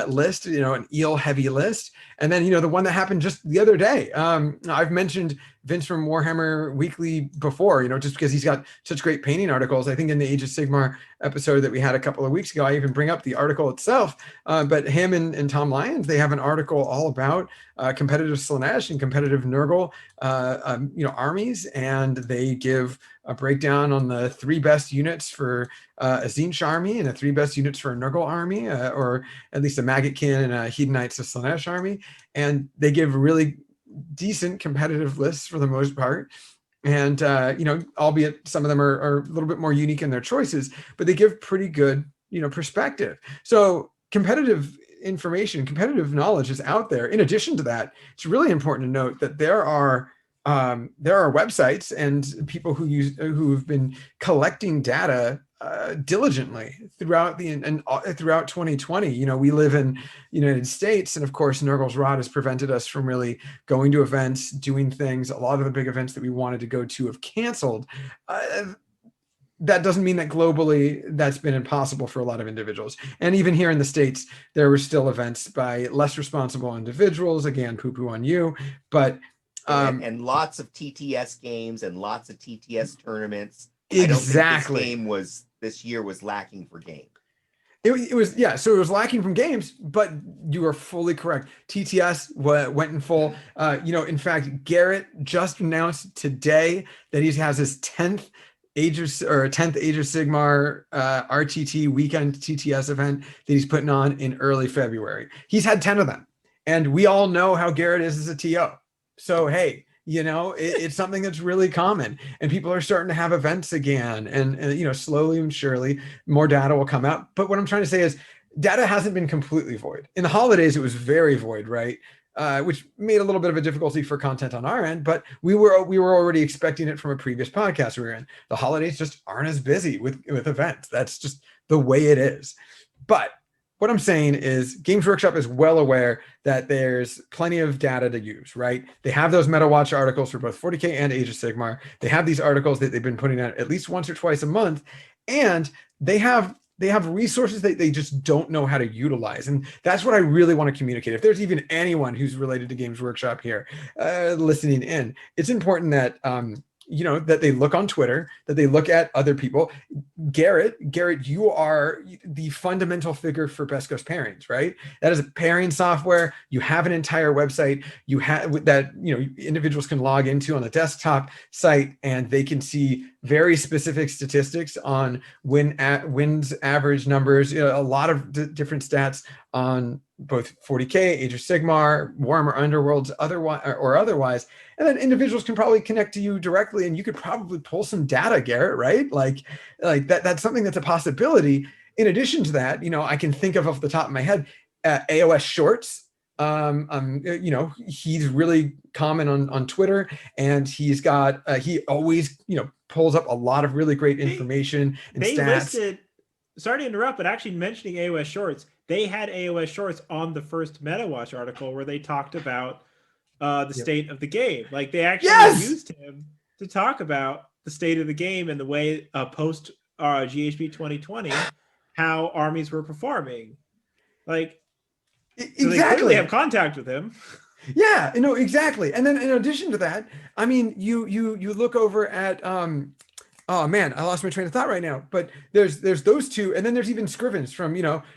[SPEAKER 1] list, an eel heavy list. And then, the one that happened just the other day. I've mentioned Vince from Warhammer Weekly before, just because he's got such great painting articles. I think in the Age of Sigmar episode that we had a couple of weeks ago, I even bring up the article itself. But him and Tom Lyons, they have an article all about competitive Slaanesh and competitive Nurgle, armies, and they give a breakdown on the 3 best units for a Tzeentch army and the 3 best units for a Nurgle army, or at least a Maggotkin and a Hedonites of Slaanesh army. And they give really decent competitive lists for the most part. And albeit some of them are a little bit more unique in their choices, but they give pretty good perspective. So competitive information, competitive knowledge is out there. In addition to that, it's really important to note that there are websites and people who've been collecting data diligently throughout throughout 2020. We live in the United States, and of course, Nurgle's Rod has prevented us from really going to events, doing things. A lot of the big events that we wanted to go to have canceled. That doesn't mean that globally that's been impossible for a lot of individuals. And even here in the States, there were still events by less responsible individuals. Again, poo-poo on you, but
[SPEAKER 3] and lots of TTS games and lots of TTS tournaments.
[SPEAKER 1] Exactly.
[SPEAKER 3] I don't think this year was lacking for game.
[SPEAKER 1] It was, yeah. So it was lacking from games, but you are fully correct. TTS went in full. In fact, Garrett just announced today that he has his 10th Age of Sigmar RTT weekend TTS event that he's putting on in early February. He's had 10 of them, and we all know how Garrett is as a TO. So hey, it's something that's really common, and people are starting to have events again, and slowly and surely more data will come out. But what I'm trying to say is data hasn't been completely void. In the holidays, it was very void, right? Which made a little bit of a difficulty for content on our end, but we were already expecting it from a previous podcast we were in. The holidays just aren't as busy with events. That's just the way it is. But what I'm saying is Games Workshop is well aware that there's plenty of data to use, right? They have those MetaWatch articles for both 40K and Age of Sigmar. They have these articles that they've been putting out at least once or twice a month, and they have resources that they just don't know how to utilize. And that's what I really want to communicate. If there's even anyone who's related to Games Workshop here listening in, it's important that that they look on Twitter, that they look at other people. Garrett, you are the fundamental figure for Best Coast Pairings, right? That is a pairing software. You have an entire website. You have that, individuals can log into on the desktop site, and they can see very specific statistics on wins, average numbers, a lot of different stats on both 40K, Age of Sigmar, Warhammer Underworlds, otherwise. And then individuals can probably connect to you directly, and you could probably pull some data, Garrett, right? Like that's something that's a possibility. In addition to that, I can think of off the top of my head, AOS Shorts. He's really common on Twitter, and he's got he always pulls up a lot of really great information and
[SPEAKER 4] they
[SPEAKER 1] stats.
[SPEAKER 4] Listed, sorry to interrupt, but actually mentioning AOS Shorts, they had AOS Shorts on the first MetaWatch article where they talked about the state of the game. Like they actually used him to talk about the state of the game and the way post GHB 2020 how armies were performing. Like
[SPEAKER 1] exactly.
[SPEAKER 4] So they clearly have contact with him.
[SPEAKER 1] Yeah, exactly. And then in addition to that, I mean, you look over at oh man, I lost my train of thought right now. But there's those two, and then there's even Scrivens from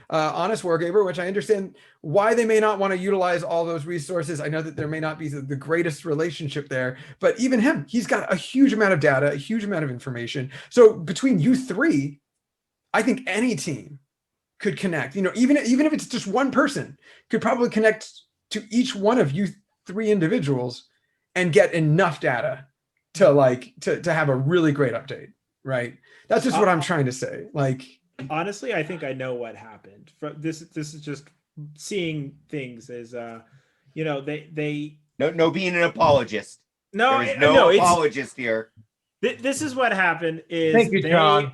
[SPEAKER 1] Honest Wargamer, which I understand why they may not want to utilize all those resources. I know that there may not be the greatest relationship there, but even him, he's got a huge amount of data, a huge amount of information. So between you three, I think any team could connect. Even if it's just one person, could probably connect to each one of you three individuals and get enough data to have a really great update, right? That's just what I'm trying to say. Like,
[SPEAKER 4] honestly, I think I know what happened. This is just seeing things as they
[SPEAKER 3] no being an apologist.
[SPEAKER 4] No,
[SPEAKER 3] there is no apologist here.
[SPEAKER 4] This is what happened. Is
[SPEAKER 2] thank you, John.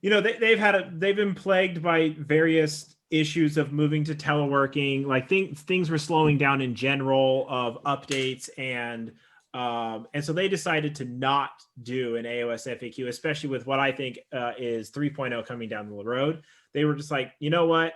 [SPEAKER 4] They've been plagued by various issues of moving to teleworking. Like things were slowing down in general of updates, and so they decided to not do an AOS FAQ, especially with what I think is 3.0 coming down the road. They were just like, you know what?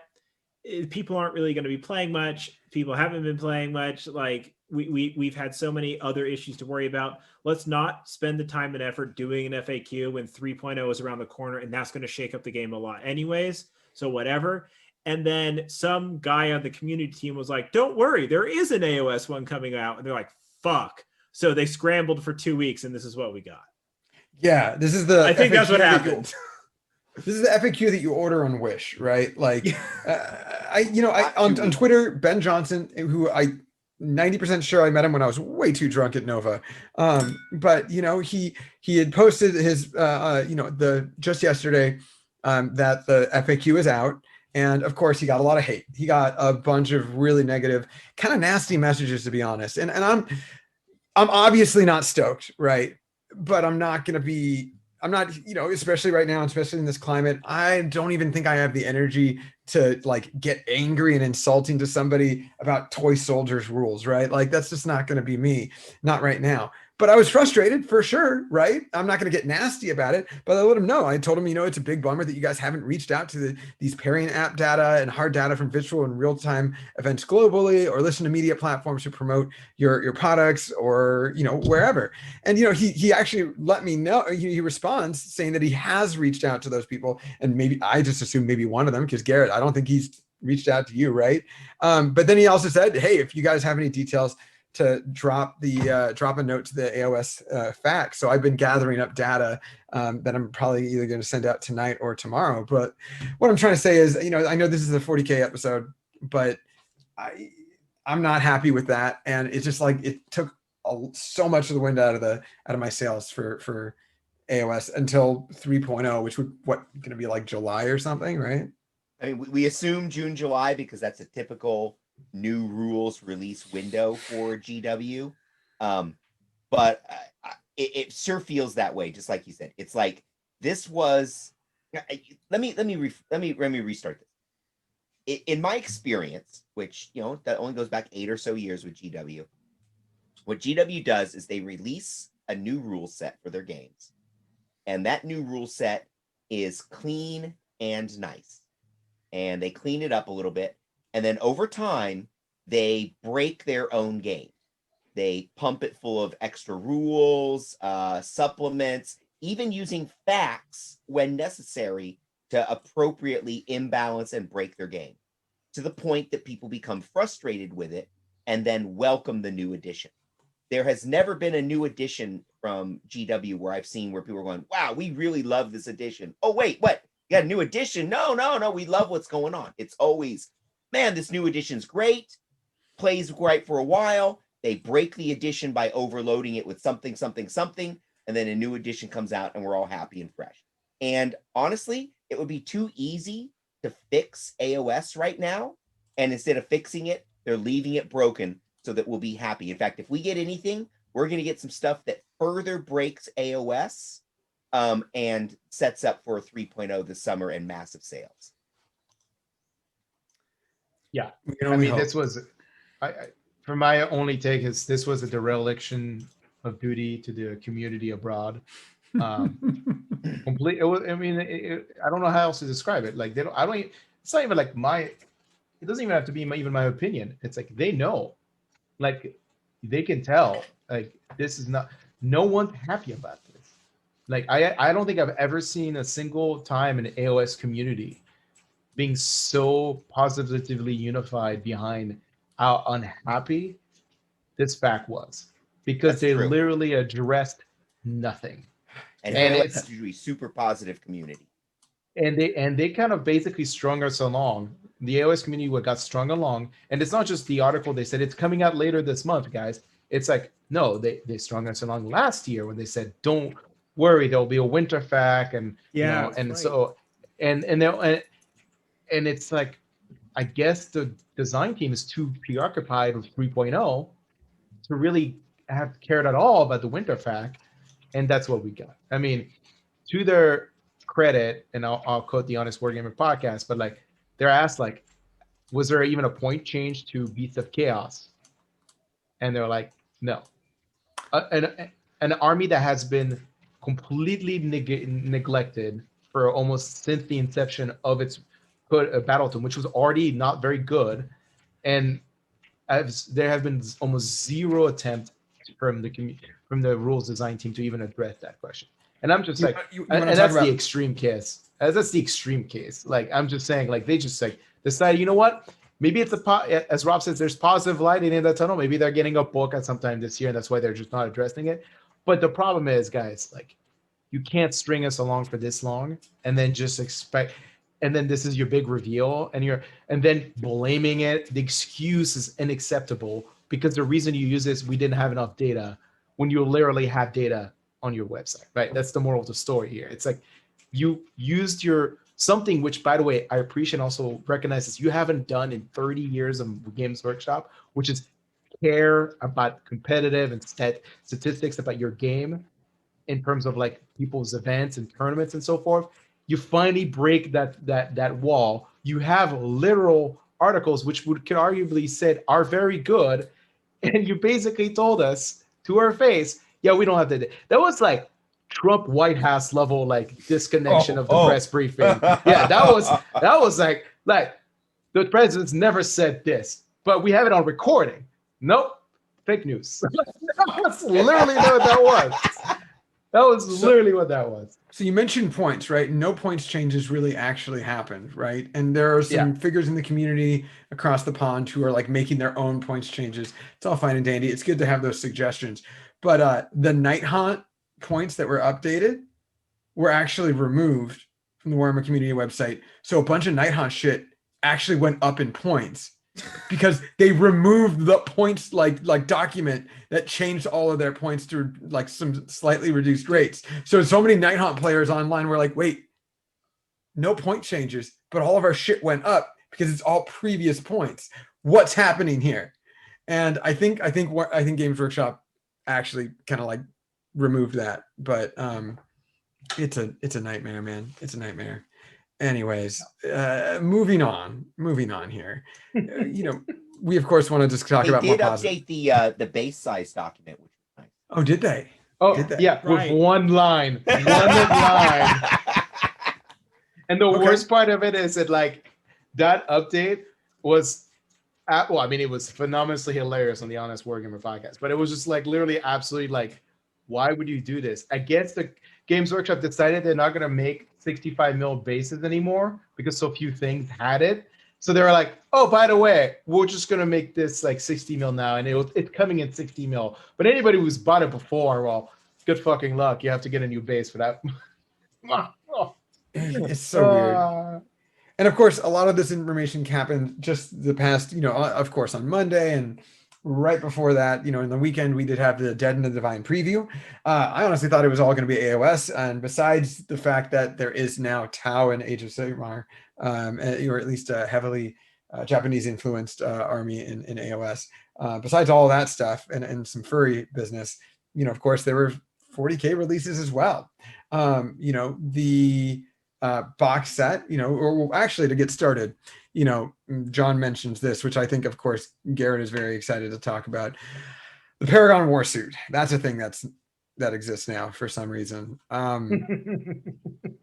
[SPEAKER 4] People aren't really going to be playing much. People haven't been playing much. Like we've had so many other issues to worry about. Let's not spend the time and effort doing an FAQ when 3.0 is around the corner, and that's going to shake up the game a lot anyways. So whatever. And then some guy on the community team was like, don't worry, there is an AOS one coming out. And they're like, fuck. So they scrambled for 2 weeks, and this is what we got.
[SPEAKER 1] Yeah, this is the.
[SPEAKER 4] I think that's what happened.
[SPEAKER 1] This is the FAQ that you order on Wish, right? Like, on Twitter, Ben Johnson, who 90% sure I met him when I was way too drunk at Nova. But you know, he had posted his you know, the just yesterday that the FAQ is out. And of course, he got a lot of hate. He got a bunch of really negative, kind of nasty messages, to be honest. And I'm obviously not stoked, right? But I'm not going to be. I'm not, you know, especially right now, especially in this climate. I don't even think I have the energy to like get angry and insulting to somebody about toy soldiers rules, right? Like that's just not going to be me, not right now. But I was frustrated for sure, right? I'm not going to get nasty about it, but I let him know. I told him, you know, it's a big bummer that you guys haven't reached out to these pairing app data and hard data from virtual and real-time events globally, or listen to media platforms to promote your products, or, you know, wherever. And, you know, he actually let me know, he responds saying that he has reached out to those people. And maybe I just assumed maybe one of them, because Garrett, I don't think he's reached out to you, right? But then he also said, hey, if you guys have any details, to drop a note to the AOS fact. So I've been gathering up data that I'm probably either going to send out tonight or tomorrow. But what I'm trying to say is, you know, I know this is a 40K episode, but I'm not happy with that. And it's just like, it took so much of the wind out of my sails for AOS until 3.0, which would going to be like July or something, right?
[SPEAKER 3] I mean, we assume June, July, because that's a typical new rules release window for GW. But it sure feels that way, just like you said. It's like this was. Let me restart this. In my experience, which, you know, that only goes back 8 or so years with GW, what GW does is they release a new rule set for their games, and that new rule set is clean and nice, and they clean it up a little bit, and then over time they break their own game. They pump it full of extra rules, supplements, even using facts when necessary to appropriately imbalance and break their game, to the point that people become frustrated with it and then welcome the new edition. There has never been a new edition from GW where I've seen where people are going, wow, we really love this edition. Oh, wait, what? You got a new edition? No, we love what's going on. It's always, man, this new edition's great, plays great for a while. They break the edition by overloading it with something, and then a new edition comes out and we're all happy and fresh. And honestly, it would be too easy to fix AOS right now. And instead of fixing it, they're leaving it broken so that we'll be happy. In fact, if we get anything, we're going to get some stuff that further breaks AOS and sets up for a 3.0 this summer and massive sales.
[SPEAKER 2] Yeah. I mean, this was, for my only take is this was a dereliction of duty to the community abroad. Complete. It was, I mean, I don't know how else to describe it. Like it's not even like it doesn't even have to be even my opinion. It's like, they know, like they can tell, like this is not, no one's happy about this. Like, I don't think I've ever seen a single time in the AOS community being so positively unified behind how unhappy this fact was, because they literally addressed nothing.
[SPEAKER 3] And it's usually super positive community.
[SPEAKER 2] And they kind of basically strung us along. The AOS community got strung along, and it's not just the article. They said it's coming out later this month, guys. It's like, no, they strung us along last year when they said, don't worry, there'll be a winter fact, and
[SPEAKER 4] yeah,
[SPEAKER 2] you know, and
[SPEAKER 4] right.
[SPEAKER 2] so and it's like, I guess the design team is too preoccupied with 3.0 to really have cared at all about the winter fact, and that's what we got. I mean, to their credit, and I'll quote the Honest Wargamer podcast, but like they're asked, like, was there even a point change to Beasts of Chaos? And they're like, no. An army that has been completely neglected for almost since the inception of its Battletome, which was already not very good, and there have been almost zero attempt from the rules design team to even address that question. And I'm just like, and that's the extreme case. That's the extreme case. Like, I'm just saying, like, they just like decide, you know what? Maybe it's as Rob says, there's positive light in the tunnel. Maybe they're getting a book at some time this year, and that's why they're just not addressing it. But the problem is, guys, like, you can't string us along for this long and then just expect, and then this is your big reveal, and then blaming it. The excuse is unacceptable because the reason you use this, we didn't have enough data when you literally have data on your website, right? That's the moral of the story here. It's like you used your something, which by the way, I appreciate and also recognizes you haven't done in 30 years of Games Workshop, which is care about competitive and statistics about your game in terms of like people's events and tournaments and so forth. You finally break that wall. You have literal articles which could arguably said are very good, and you basically told us to our face, yeah, we don't have that. That was like Trump White House level like disconnection of the press briefing. Yeah, that was like the president's never said this, but we have it on recording. Nope, fake news. That's literally what that was. That was literally what that was.
[SPEAKER 1] So you mentioned points, right? No points changes really actually happened, right? And there are some figures in the community across the pond who are like making their own points changes. It's all fine and dandy. It's good to have those suggestions. But the Night Haunt points that were updated were actually removed from the Warhammer community website. So a bunch of Night Haunt shit actually went up in points because they removed the points like document that changed all of their points to like some slightly reduced rates. So many Night Haunt players online were like, wait, no point changes, but all of our shit went up because it's all previous points. What's happening here? And I think Games Workshop actually kind of like removed that, but it's a nightmare, man. It's a nightmare. Anyways, moving on here. We of course want to just talk about more positive.
[SPEAKER 3] They did update the base size document, which was nice.
[SPEAKER 1] Oh, did they?
[SPEAKER 2] Oh,
[SPEAKER 1] did they?
[SPEAKER 2] Yeah,
[SPEAKER 4] Right.
[SPEAKER 2] with one line. And the worst part of it is that like that update was it was phenomenally hilarious on the Honest Wargamer podcast, but it was just like literally absolutely like, why would you do this? I guess the Games Workshop decided they're not going to make 65 mil bases anymore because so few things had it. So they were like, oh, by the way, we're just going to make this like 60 mil now. And it's coming in 60 mil. But anybody who's bought it before, well, good fucking luck. You have to get a new base for that.
[SPEAKER 1] It's so weird. And of course, a lot of this information happened just the past, of course, on Monday and right before that, in the weekend, we did have the Dead and the Divine preview. I honestly thought it was all going to be AOS. And besides the fact that there is now Tau in Age of Sigmar, or at least a heavily Japanese influenced army in AOS, besides all that stuff and some furry business, of course, there were 40K releases as well. The box set, or actually to get started, John mentions this, which I think, of course, Garrett is very excited to talk about. The Paragon Warsuit. That's a thing that exists now for some reason.
[SPEAKER 4] I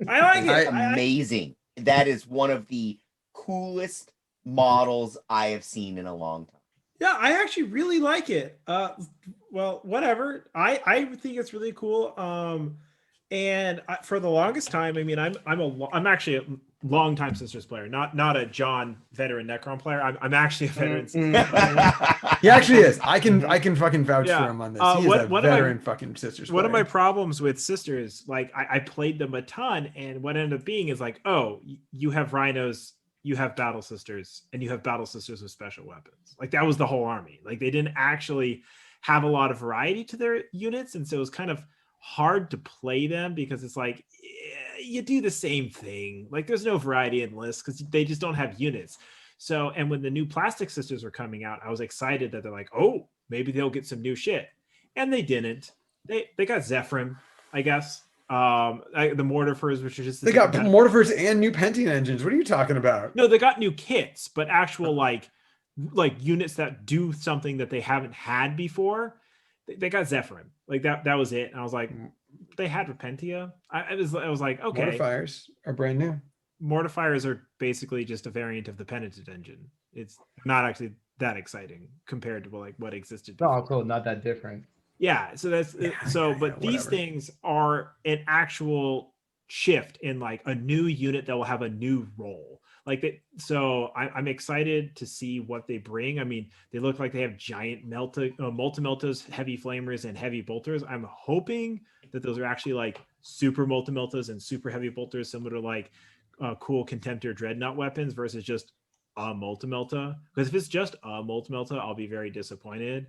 [SPEAKER 4] like it.
[SPEAKER 3] Amazing. That is one of the coolest models I have seen in a long time.
[SPEAKER 4] Yeah, I actually really like it. Well, whatever. I think it's really cool. And for the longest time, I mean, I'm actually a longtime Sisters player, not a John veteran Necron player. I'm actually a veteran.
[SPEAKER 1] He actually is. I can fucking vouch for him on this. He is a veteran fucking Sisters player.
[SPEAKER 4] One of my problems with Sisters, like I played them a ton, and what ended up being is like, oh, you have Rhinos, you have Battle Sisters, and you have Battle Sisters with special weapons. Like that was the whole army. Like they didn't actually have a lot of variety to their units, and so it was kind of hard to play them because it's like you do the same thing. Like there's no variety in lists because they just don't have units. So, and when the new Plastic Sisters were coming out, I was excited that they're like, oh, maybe they'll get some new shit, and they didn't. They got Zephyrim, I guess. The Mortifers, which are just
[SPEAKER 1] they got Mortifers and new Pentium engines. What are you talking about?
[SPEAKER 4] No, they got new kits, but actual like units that do something that they haven't had before. They got Zephyrim, like that was it. And I was like, they had Repentia. I was like, okay.
[SPEAKER 1] Mortifiers are brand new.
[SPEAKER 4] Mortifiers are basically just a variant of the Penitent engine. It's not actually that exciting compared to like what existed before.
[SPEAKER 2] Oh, cool. Not that different.
[SPEAKER 4] Yeah, so but these things are an actual shift in like a new unit that will have a new role. Like that, so I'm excited to see what they bring. I mean, they look like they have giant multi-meltas, heavy flamers, and heavy bolters. I'm hoping that those are actually like super multi-meltas and super heavy bolters, similar to like cool Contemptor Dreadnought weapons versus just a Multimilta, because if it's just a Multimilta, I'll be very disappointed.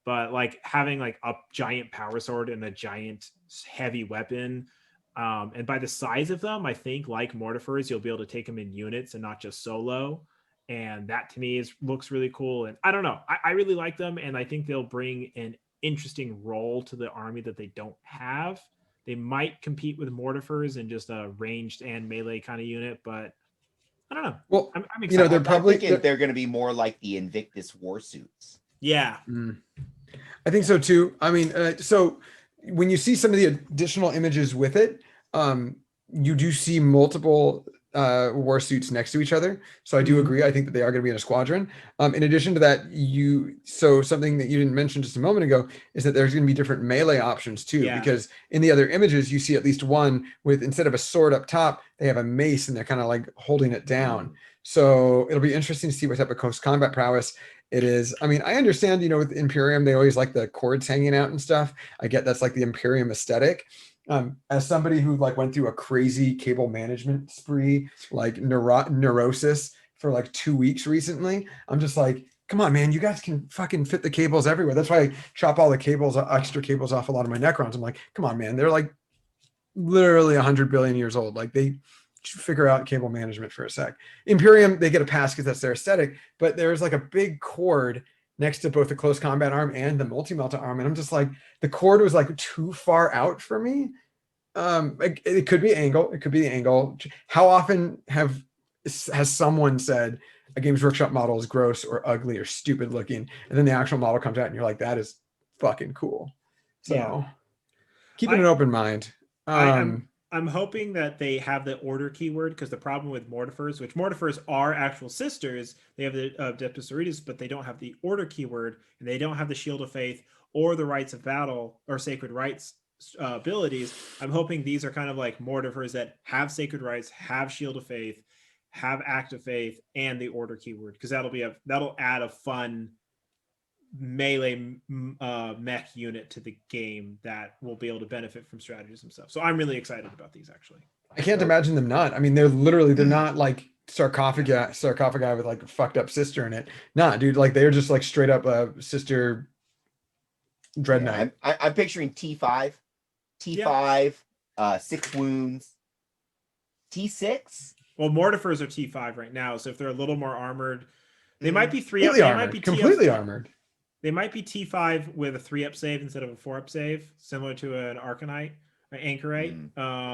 [SPEAKER 4] But like having like a giant power sword and a giant heavy weapon, and by the size of them, I think like Mortifers, you'll be able to take them in units and not just solo. And that to me looks really cool. And I don't know, I really like them, and I think they'll bring an interesting role to the army that they don't have. They might compete with Mortifers in just a ranged and melee kind of unit, but I don't know.
[SPEAKER 1] Well,
[SPEAKER 4] I'm
[SPEAKER 1] you
[SPEAKER 4] excited.
[SPEAKER 1] know, they're
[SPEAKER 3] I'm
[SPEAKER 1] probably
[SPEAKER 3] thinking they're going to be more like the Invictus Warsuits.
[SPEAKER 4] Yeah.
[SPEAKER 1] I think so too. I mean, so when you see some of the additional images with it, you do see multiple war suits next to each other. So I do agree. I think that they are going to be in a squadron. In addition to that, so something that you didn't mention just a moment ago is that there's going to be different melee options too,
[SPEAKER 4] Yeah.
[SPEAKER 1] because in the other images, you see at least one with, instead of a sword up top, they have a mace and they're kind of like holding it down. So it'll be interesting to see what type of close combat prowess it is. I mean, I understand, you know, with Imperium, they always like the cords hanging out and stuff. I get that's like the Imperium aesthetic. As somebody who like went through a crazy cable management spree, like neurosis for like 2 weeks recently, I'm just like, come on, man, you guys can fucking fit the cables everywhere. That's why I chop all the cables, extra cables off a lot of my Necrons. I'm like, come on, man, they're like literally 100 billion years old. Like they should figure out cable management for a sec. Imperium, they get a pass because that's their aesthetic, but there's like a big cord next to both the close combat arm and the multi-melta arm. And I'm just like, the cord was like too far out for me. It could be angle. It could be the angle. How often has someone said a Games Workshop model is gross or ugly or stupid looking, and then the actual model comes out and you're like, that is fucking cool. So
[SPEAKER 4] Yeah.
[SPEAKER 1] keeping an open mind.
[SPEAKER 4] I'm hoping that they have the order keyword, because the problem with Mortifers, which Mortifers are actual sisters, they have the Adeptus Sororitas, but they don't have the order keyword, and they don't have the Shield of Faith or the Rites of Battle or Sacred Rites abilities. I'm hoping these are kind of like Mortifers that have Sacred Rites, have Shield of Faith, have Act of Faith, and the order keyword, because that'll add a fun melee mech unit to the game that will be able to benefit from strategies and stuff. So I'm really excited about these, actually.
[SPEAKER 1] I can't imagine them not. I mean, they're not like sarcophagi with like a fucked up sister in it. Nah, dude, like they're just like straight up sister Dread Knight.
[SPEAKER 3] Yeah, I'm picturing T5, 6 wounds, T6.
[SPEAKER 4] Well, Mortifers are T5 right now, so if they're a little more armored, they might be
[SPEAKER 1] completely armored.
[SPEAKER 4] They might be T5 with a 3-up save instead of a 4-up save, similar to an Arcanite or Anchorite.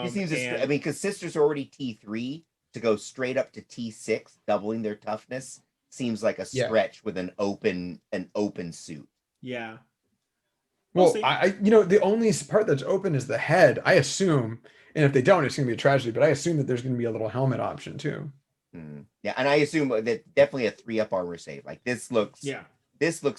[SPEAKER 3] It seems I mean, because sisters are already T3, to go straight up to T6, doubling their toughness, seems like a stretch with an open suit.
[SPEAKER 4] Yeah.
[SPEAKER 1] Well, I the only part that's open is the head, I assume. And if they don't, it's going to be a tragedy. But I assume that there's going to be a little helmet option too.
[SPEAKER 3] Yeah, and I assume that definitely a 3-up armor save. Like this looks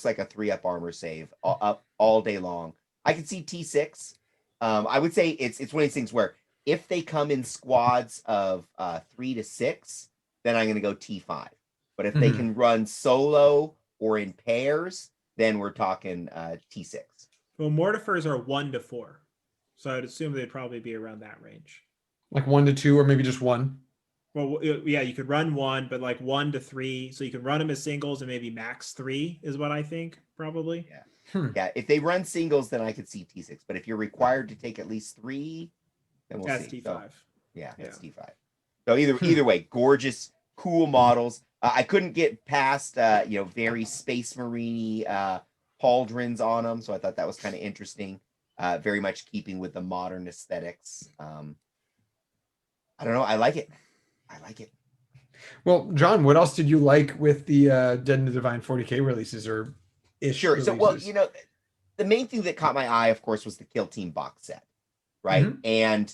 [SPEAKER 3] like a 3-up armor save all day long. I can see T6. I would say it's one of these things where if they come in squads of 3 to 6, then I'm going to go T5. But if they can run solo or in pairs, then we're talking T6.
[SPEAKER 4] Well, Mortifers are 1 to 4. So I'd assume they'd probably be around that range.
[SPEAKER 1] Like 1 to 2, or maybe just 1.
[SPEAKER 4] Well, yeah, you could run 1, but like 1 to 3. So you can run them as singles and maybe max 3 is what I think, probably.
[SPEAKER 3] Yeah. Yeah, if they run singles, then I could see T6. But if you're required to take at least 3, then we'll see.
[SPEAKER 4] T5.
[SPEAKER 3] So, that's T5. So either way, gorgeous, cool models. I couldn't get past very Space Marine pauldrons on them, so I thought that was kind of interesting. Very much keeping with the modern aesthetics. I don't know. I like it.
[SPEAKER 1] Well, John, what else did you like with the Dead and the Divine 40K releases or ish?
[SPEAKER 3] Sure.
[SPEAKER 1] Releases?
[SPEAKER 3] So, well, the main thing that caught my eye, of course, was the Kill Team box set, right? And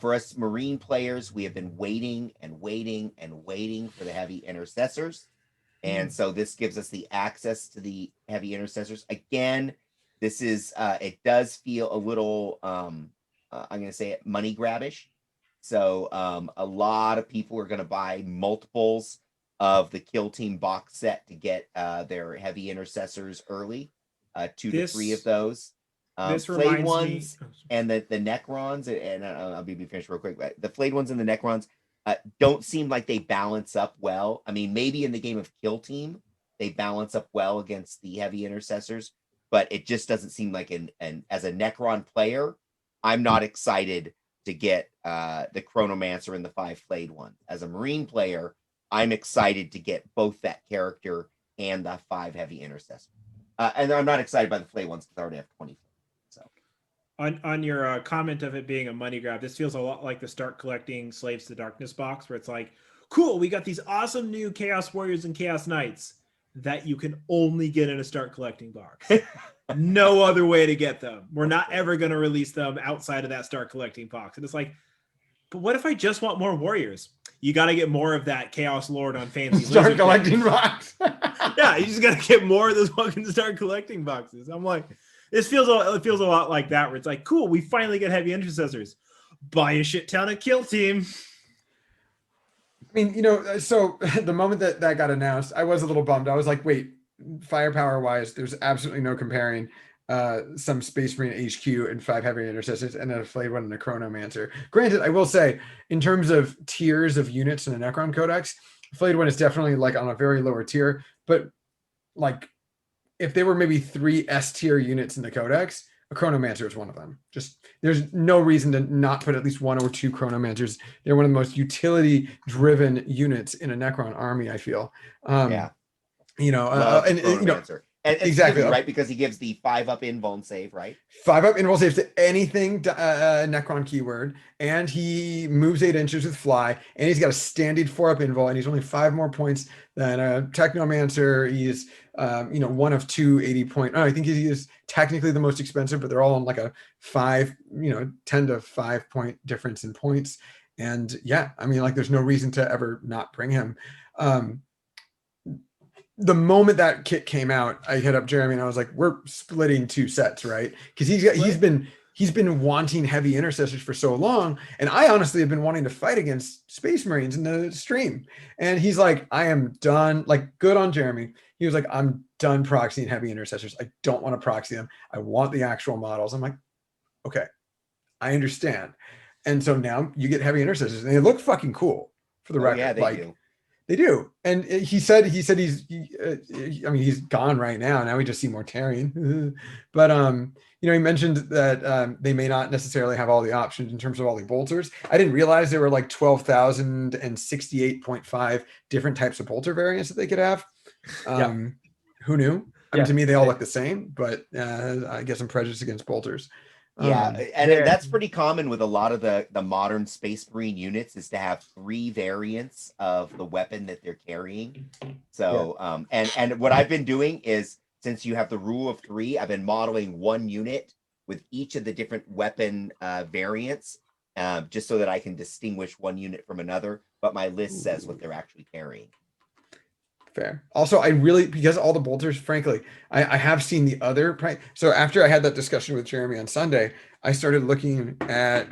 [SPEAKER 3] for us Marine players, we have been waiting for the heavy intercessors. And so this gives us the access to the heavy intercessors. Again, this is, it does feel a little, I'm going to say it, money grabbish. So a lot of people are going to buy multiples of the Kill Team box set to get their heavy intercessors early, 2 to 3 of those. Flayed ones and the Necrons, and I'll be finished real quick. The Flayed ones and the Necrons, don't seem like they balance up well. I mean, maybe in the game of Kill Team, they balance up well against the heavy intercessors, but it just doesn't seem like an as a Necron player, I'm not excited to get the Chronomancer and the 5 flayed one. As a Marine player, I'm excited to get both that character and the 5 heavy intercessor. And I'm not excited by the flayed ones because I already have 20. So
[SPEAKER 4] on your comment of it being a money grab, this feels a lot like the start collecting Slaves to Darkness box, where it's like, cool, we got these awesome new Chaos Warriors and Chaos Knights that you can only get in a start collecting box. No other way to get them. We're not ever going to release them outside of that start collecting box. And it's like, but what if I just want more warriors? You got to get more of that Chaos Lord on fancy
[SPEAKER 1] Start collecting rocks.
[SPEAKER 4] Yeah, you just got to get more of those fucking start collecting boxes. I'm like, it feels a lot like that, where it's like, cool, we finally get heavy intercessors. Buy a shit ton of Kill Team.
[SPEAKER 1] I mean, you know, so the moment that got announced, I was a little bummed. I was like, wait, firepower wise, there's absolutely no comparing some Space Marine HQ and 5 heavy intercessors and a flayed one and a Chronomancer. Granted, I will say, in terms of tiers of units in the Necron Codex, flayed one is definitely like on a very lower tier, but like if there were maybe 3 S tier units in the Codex, a Chronomancer is one of them. Just there's no reason to not put at least 1 or 2 Chronomancers. They're one of the most utility driven units in a Necron army, I feel.
[SPEAKER 3] yeah.
[SPEAKER 1] You know,
[SPEAKER 3] and you know, and
[SPEAKER 1] exactly
[SPEAKER 3] right, because he gives the 5-up invuln save, right?
[SPEAKER 1] 5-up invuln save to anything Necron keyword, and he moves 8 inches with fly, and he's got a standard 4-up invuln, and he's only 5 more points than a Technomancer. He's you know, one of 2 80-point. I think he is technically the most expensive, but they're all on like a 5, you know, 10 to 5 point difference in points. And yeah, I mean, like there's no reason to ever not bring him. The moment that kit came out, I hit up Jeremy and I was like, we're splitting 2 sets, right? Because he's been wanting heavy intercessors for so long, and I honestly have been wanting to fight against Space Marines in the stream. And he's like, I am done. Like, good on Jeremy. He was like, I'm done proxying heavy intercessors. I don't want to proxy them. I want the actual models. I'm like, okay, I understand. And so now you get heavy intercessors, and they look fucking cool for the record.
[SPEAKER 3] Yeah, they do.
[SPEAKER 1] They do. And he said I mean, he's gone right now. Now we just see more Mortarion. But you know, he mentioned that they may not necessarily have all the options in terms of all the bolters. I didn't realize there were like 12,068.5 different types of bolter variants that they could have. Who knew? I mean, to me, they all look the same, but I guess I'm prejudiced against bolters.
[SPEAKER 3] Yeah, and that's pretty common with a lot of the modern Space Marine units, is to have 3 variants of the weapon that they're carrying. So, and what I've been doing is, since you have the rule of 3, I've been modeling 1 unit with each of the different weapon variants, just so that I can distinguish 1 unit from another, but my list says what they're actually carrying.
[SPEAKER 1] Fair. Also, I really, because all the bolters, frankly, I have seen the other price. So after I had that discussion with Jeremy on Sunday, I started looking at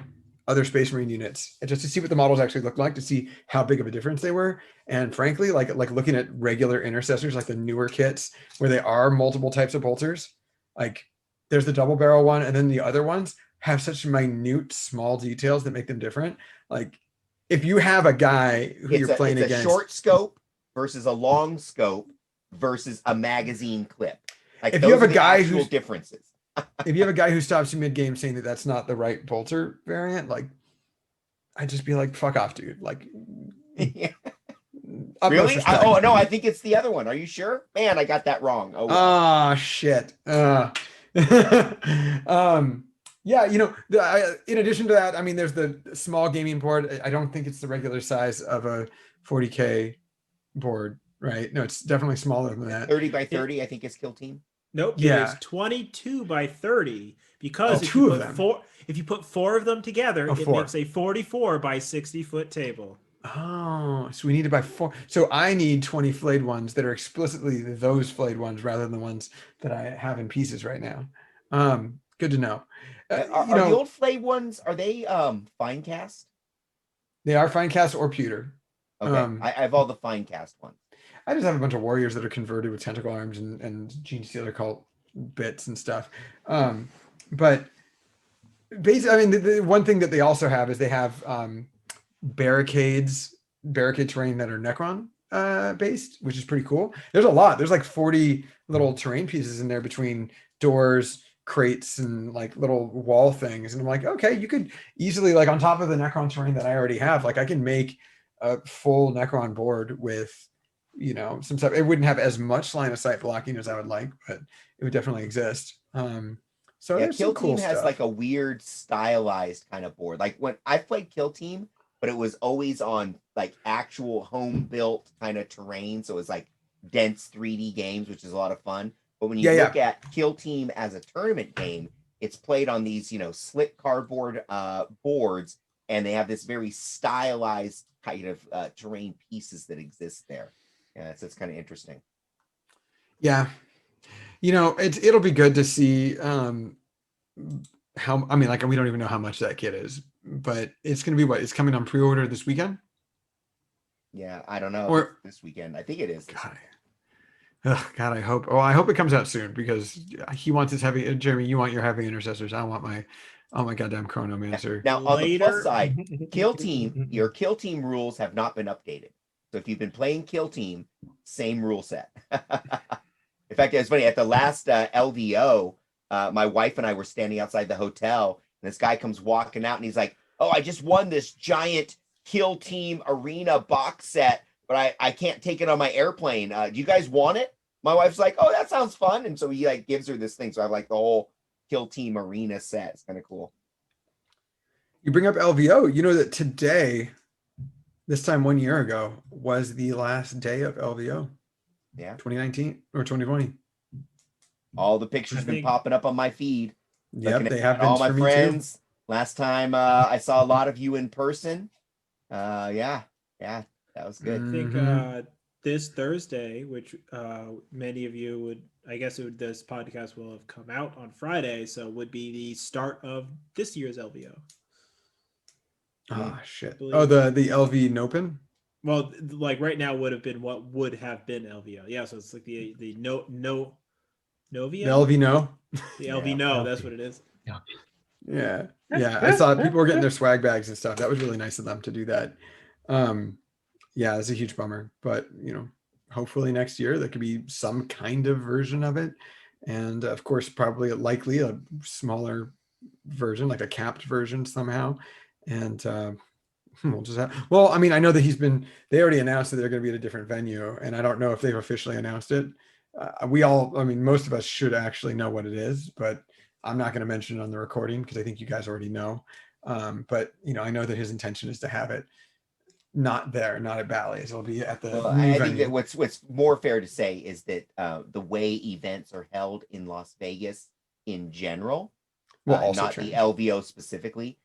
[SPEAKER 1] other Space Marine units just to see what the models actually look like, to see how big of a difference they were. And frankly, like looking at regular intercessors, like the newer kits where they are multiple types of bolters, like there's the double barrel one, and then the other ones have such minute, small details that make them different. Like if you have a guy who you're playing against,
[SPEAKER 3] a short scope versus a long scope versus a magazine clip. Like,
[SPEAKER 1] if you have a guy
[SPEAKER 3] who's differences.
[SPEAKER 1] If you have a guy who stops you mid game saying that that's not the right bolter variant, like I'd just be like, fuck off, dude. Like,
[SPEAKER 3] yeah. Really? No, I think it's the other one. Are you sure? Man, I got that wrong.
[SPEAKER 1] Oh shit. Yeah, you know, in addition to that, I mean, there's the small gaming board. I don't think it's the regular size of a 40K board, right? No, it's definitely smaller than that.
[SPEAKER 3] 30 by 30, I think is Kill Team.
[SPEAKER 4] Nope.
[SPEAKER 1] Yeah.
[SPEAKER 4] It is 22 by 30 because if you put 4 of them together, it makes a 44 by 60 foot table.
[SPEAKER 1] Oh, so we need to buy 4. So I need 20 flayed ones that are explicitly those flayed ones rather than the ones that I have in pieces right now. Good to know.
[SPEAKER 3] Are the old flayed ones, are they fine cast?
[SPEAKER 1] They are fine cast or pewter.
[SPEAKER 3] Okay, I have all the fine cast ones.
[SPEAKER 1] I just have a bunch of warriors that are converted with tentacle arms and Gene Stealer cult bits and stuff. But basically, I mean, the one thing that they also have is they have barricade terrain that are Necron based, which is pretty cool. There's a lot. There's like 40 little terrain pieces in there between doors, crates, and like little wall things. And I'm like, okay, you could easily, like, on top of the Necron terrain that I already have, like I can make a full Necron board with, you know, some stuff. It wouldn't have as much line of sight blocking as I would like, but it would definitely exist. So
[SPEAKER 3] Yeah,
[SPEAKER 1] there's
[SPEAKER 3] Kill
[SPEAKER 1] some cool
[SPEAKER 3] Team has
[SPEAKER 1] stuff.
[SPEAKER 3] like a weird stylized kind of board. Like when I played Kill Team, but it was always on like actual home built kind of terrain. So it was like dense 3D games, which is a lot of fun. But when you look at Kill Team as a tournament game, it's played on these, you know, slick cardboard boards, and they have this very stylized kind of terrain pieces that exist there. Yeah, so it's kind of interesting.
[SPEAKER 1] Yeah, you know, it'll be good to see how, I mean, like, we don't even know how much that kit is, but it's going to be what, it's coming on pre-order this weekend.
[SPEAKER 3] Yeah, I don't know.
[SPEAKER 1] Or
[SPEAKER 3] this weekend. I think it is.
[SPEAKER 1] God, I hope. Oh, I hope it comes out soon, because he wants his heavy. Jeremy, you want your heavy intercessors. I want my, oh my goddamn Chronomancer.
[SPEAKER 3] Now, on the plus side, Kill Team, your Kill Team rules have not been updated. So if you've been playing Kill Team, same rule set. In fact, it's funny. At the last LVO, my wife and I were standing outside the hotel, and this guy comes walking out, and he's like, "Oh, I just won this giant Kill Team arena box set, but I can't take it on my airplane. Do you guys want it?" My wife's like, "Oh, that sounds fun." And so he like gives her this thing. So I have like the whole Kill Team arena set. It's kind of cool.
[SPEAKER 1] You bring up LVO. You know that today, this time 1 year ago, was the last day of LVO.
[SPEAKER 3] Yeah.
[SPEAKER 1] 2019 or 2020.
[SPEAKER 3] All the pictures been popping up on my feed.
[SPEAKER 1] Yep, they have been.
[SPEAKER 3] All my friends. Last time I saw a lot of you in person. Yeah, that was good.
[SPEAKER 4] I think this Thursday, which many of you would, I guess this podcast will have come out on Friday, so would be the start of this year's LVO.
[SPEAKER 1] Oh shit! Oh, the LV Nopen.
[SPEAKER 4] Well, like right now would have been what would have been LVO. Yeah, so it's like the Novia.
[SPEAKER 1] The LV No.
[SPEAKER 4] The LV No, that's what it is.
[SPEAKER 1] Yeah. I saw people were getting their swag bags and stuff. That was really nice of them to do that. Yeah, it's a huge bummer, but you know, hopefully next year there could be some kind of version of it, and of course, probably likely a smaller version, like a capped version somehow, and. We'll just have, well, I mean, I know that they already announced that they're going to be at a different venue, and I don't know if they've officially announced it. I mean, most of us should actually know what it is, but I'm not going to mention it on the recording because I think you guys already know. But, you know, I know that his intention is to have it not at Bally's. It'll be at the new
[SPEAKER 3] I
[SPEAKER 1] venue.
[SPEAKER 3] think that what's more fair to say is that the way events are held in Las Vegas in general, not the LVO specifically,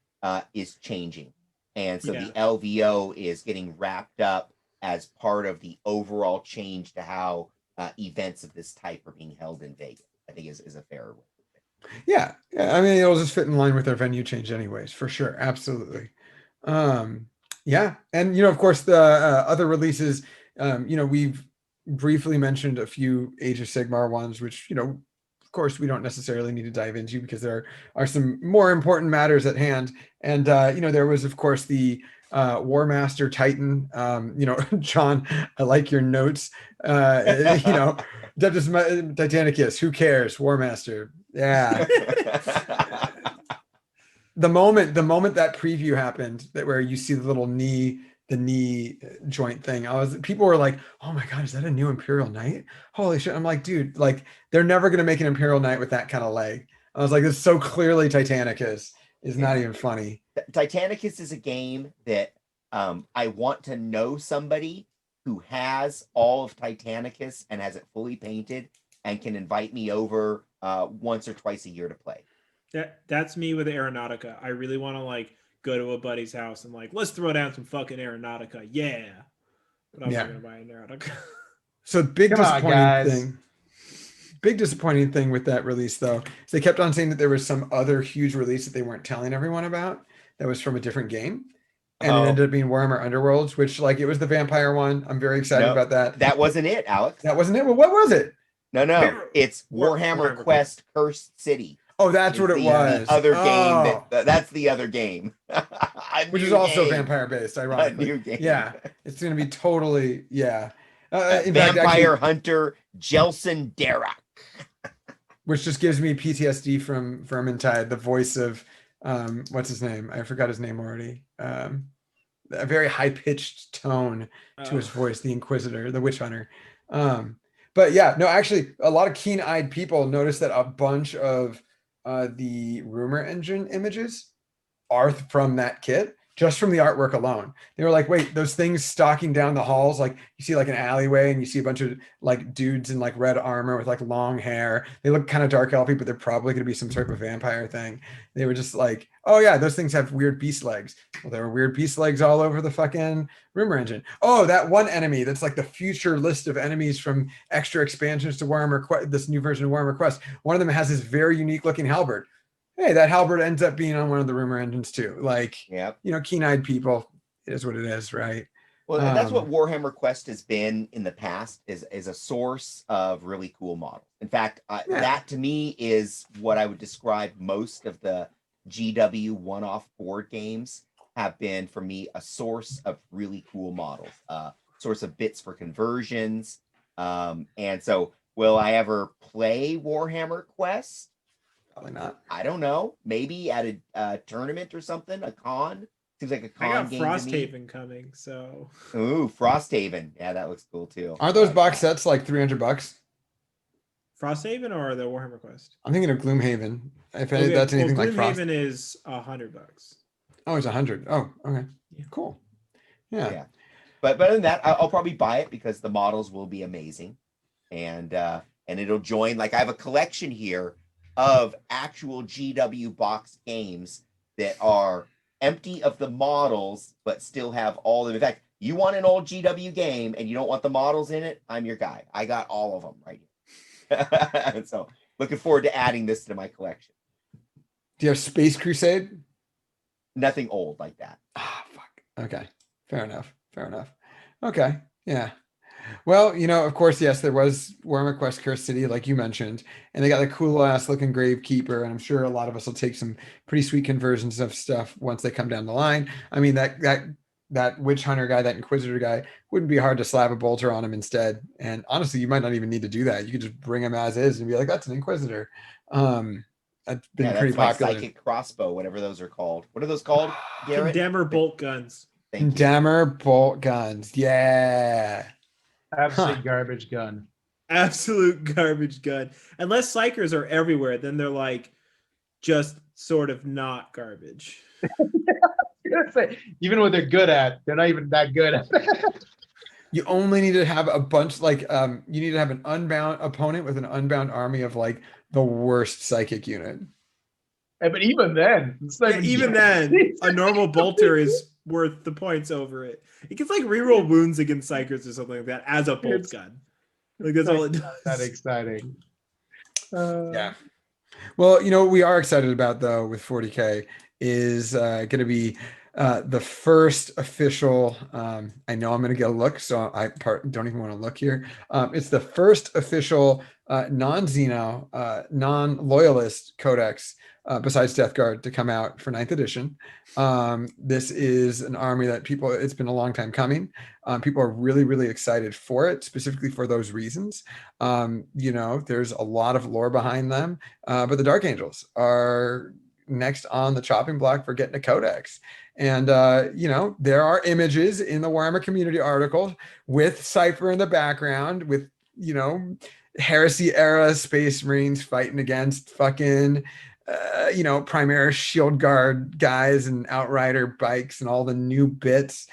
[SPEAKER 3] is changing. And so the LVO is getting wrapped up as part of the overall change to how events of this type are being held in Vegas. I think is a fair way.
[SPEAKER 1] Yeah. I mean, it'll just fit in line with their venue change anyways, for sure. Absolutely. Yeah. And, you know, of course, the other releases, you know, we've briefly mentioned a few Age of Sigmar ones, which, you know, of course, we don't necessarily need to dive into because there are some more important matters at hand. And, you know, there was, of course, the War Master Titan. You know, John, I like your notes. You know, Titanicus, who cares? War Master. Yeah. The moment that preview happened, where you see the knee joint thing, people were like, "Oh my god, is that a new Imperial Knight? Holy shit!" I'm like, dude, like they're never gonna make an Imperial Knight with that kind of leg. I was like, "This is so clearly Titanicus." Is not even funny.
[SPEAKER 3] Titanicus is a game that I want to know somebody who has all of Titanicus and has it fully painted and can invite me over once or twice a year to play.
[SPEAKER 4] That's me with Aeronautica. I really want to like go to a buddy's house and like, let's throw down some fucking Aeronautica. Yeah. But I'm not going to buy an Aeronautica.
[SPEAKER 1] So big disappointing thing with that release though, is they kept on saying that there was some other huge release that they weren't telling everyone about that was from a different game. And it ended up being Warhammer Underworlds, which like it was the vampire one. I'm very excited about that.
[SPEAKER 3] That wasn't it, Alex.
[SPEAKER 1] That wasn't it? Well, what was it?
[SPEAKER 3] No. It's Warhammer Quest Cursed City.
[SPEAKER 1] Oh, that's what it was.
[SPEAKER 3] The other game
[SPEAKER 1] Oh,
[SPEAKER 3] that's the other game. A
[SPEAKER 1] which is
[SPEAKER 3] new
[SPEAKER 1] also
[SPEAKER 3] game.
[SPEAKER 1] vampire based,
[SPEAKER 3] A
[SPEAKER 1] ironically.
[SPEAKER 3] new game.
[SPEAKER 1] Yeah, it's going to be totally, yeah. In fact,
[SPEAKER 3] Vampire
[SPEAKER 1] actually,
[SPEAKER 3] Hunter Jelson Derek.
[SPEAKER 1] which just gives me PTSD from Vermintide, the voice of what's his name? I forgot his name already. A very high pitched tone to his voice, the Inquisitor, the Witch Hunter. But yeah, no, actually, a lot of keen eyed people noticed that a bunch of the rumor engine images are from that kit, just from the artwork alone. They were like, wait, those things stalking down the halls, like you see like an alleyway and you see a bunch of like dudes in like red armor with like long hair. They look kind of dark elfy, but they're probably going to be some sort of vampire thing. They were just like, oh yeah, those things have weird beast legs. Well, there were weird beast legs all over the fucking rumor engine. Oh, that one enemy that's like the future list of enemies from extra expansions to Warhammer, this new version of Warhammer Quest. One of them has this very unique looking halberd. Hey, that halberd ends up being on one of the rumor engines too. Like,
[SPEAKER 3] Yep.
[SPEAKER 1] keen-eyed people, it is what it is, right?
[SPEAKER 3] Well, and that's what Warhammer Quest has been in the past, is a source of really cool models. In fact, that to me is what I would describe most of the GW one-off board games have been for me, a source of really cool models, source of bits for conversions. And so will I ever play Warhammer Quest?
[SPEAKER 1] Probably not.
[SPEAKER 3] I don't know. Maybe at a tournament or something, a con. Seems like a con
[SPEAKER 4] I got
[SPEAKER 3] game to me.
[SPEAKER 4] Frosthaven coming, so.
[SPEAKER 3] Ooh, Frosthaven. Yeah, that looks cool too.
[SPEAKER 1] Aren't those box sets like $300?
[SPEAKER 4] Frosthaven or the Warhammer Quest?
[SPEAKER 1] I'm thinking of Gloomhaven. If
[SPEAKER 4] Okay,
[SPEAKER 1] that's anything
[SPEAKER 4] well,
[SPEAKER 1] like Frost.
[SPEAKER 4] Gloomhaven is $100.
[SPEAKER 1] Oh, it's 100. Oh, okay.
[SPEAKER 4] Yeah.
[SPEAKER 1] Cool. Yeah.
[SPEAKER 3] But other than that, I'll probably buy it because the models will be amazing, and it'll join. Like I have a collection here of actual GW box games that are empty of the models, but still have all of them. In fact, you want an old GW game and you don't want the models in it, I'm your guy. I got all of them right here. So looking forward to adding this to my collection.
[SPEAKER 1] Do you have Space Crusade?
[SPEAKER 3] Nothing old like that.
[SPEAKER 1] Ah, fuck. Okay. Fair enough. Okay. Yeah. Well, of course, yes, there was Warhammer Quest Cursed City, like you mentioned, and they got the cool ass looking Gravekeeper, and I'm sure a lot of us will take some pretty sweet conversions of stuff once they come down the line. I mean, that Witch Hunter guy, that Inquisitor guy, wouldn't be hard to slap a bolter on him instead. And honestly, you might not even need to do that. You could just bring him as is and be like, that's an Inquisitor. That's been pretty popular.
[SPEAKER 3] Psychic crossbow, whatever those are called. What are those called, Garrett?
[SPEAKER 4] Condemner bolt guns.
[SPEAKER 1] Condemner bolt guns. Yeah.
[SPEAKER 2] Absolute garbage gun.
[SPEAKER 4] Absolute garbage gun. Unless psychers are everywhere, then they're like just sort of not garbage.
[SPEAKER 2] Even what they're good at, they're not even that good at.
[SPEAKER 1] You only need to have a bunch, like you need to have an unbound opponent with an unbound army of like the worst psychic unit.
[SPEAKER 2] But even then,
[SPEAKER 4] even then, a normal bolter is worth the points over it. It gets like reroll wounds against psychers or something like that as a bolt gun. Like that's all it does.
[SPEAKER 2] That exciting.
[SPEAKER 1] Yeah. Well, we are excited about though with 40K is going to be the first official. I know I'm going to get a look, so I don't even want to look here. It's the first official non-Xeno, non-loyalist codex. Besides Death Guard to come out for 9th edition. This is an army that it's been a long time coming. People are really, really excited for it, specifically for those reasons. There's a lot of lore behind them, but the Dark Angels are next on the chopping block for getting a codex. And, there are images in the Warhammer community article with Cypher in the background with, Heresy era Space Marines fighting against fucking Primaris Shield Guard guys and Outrider bikes and all the new bits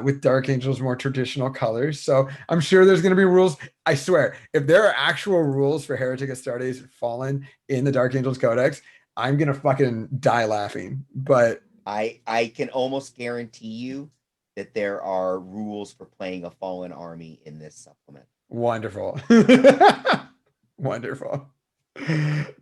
[SPEAKER 1] with Dark Angel's more traditional colors. So I'm sure there's going to be rules. I swear, if there are actual rules for Heretic Astartes Fallen in the Dark Angels Codex, I'm going to fucking die laughing. But
[SPEAKER 3] I can almost guarantee you that there are rules for playing a Fallen army in this supplement.
[SPEAKER 1] Wonderful. Wonderful.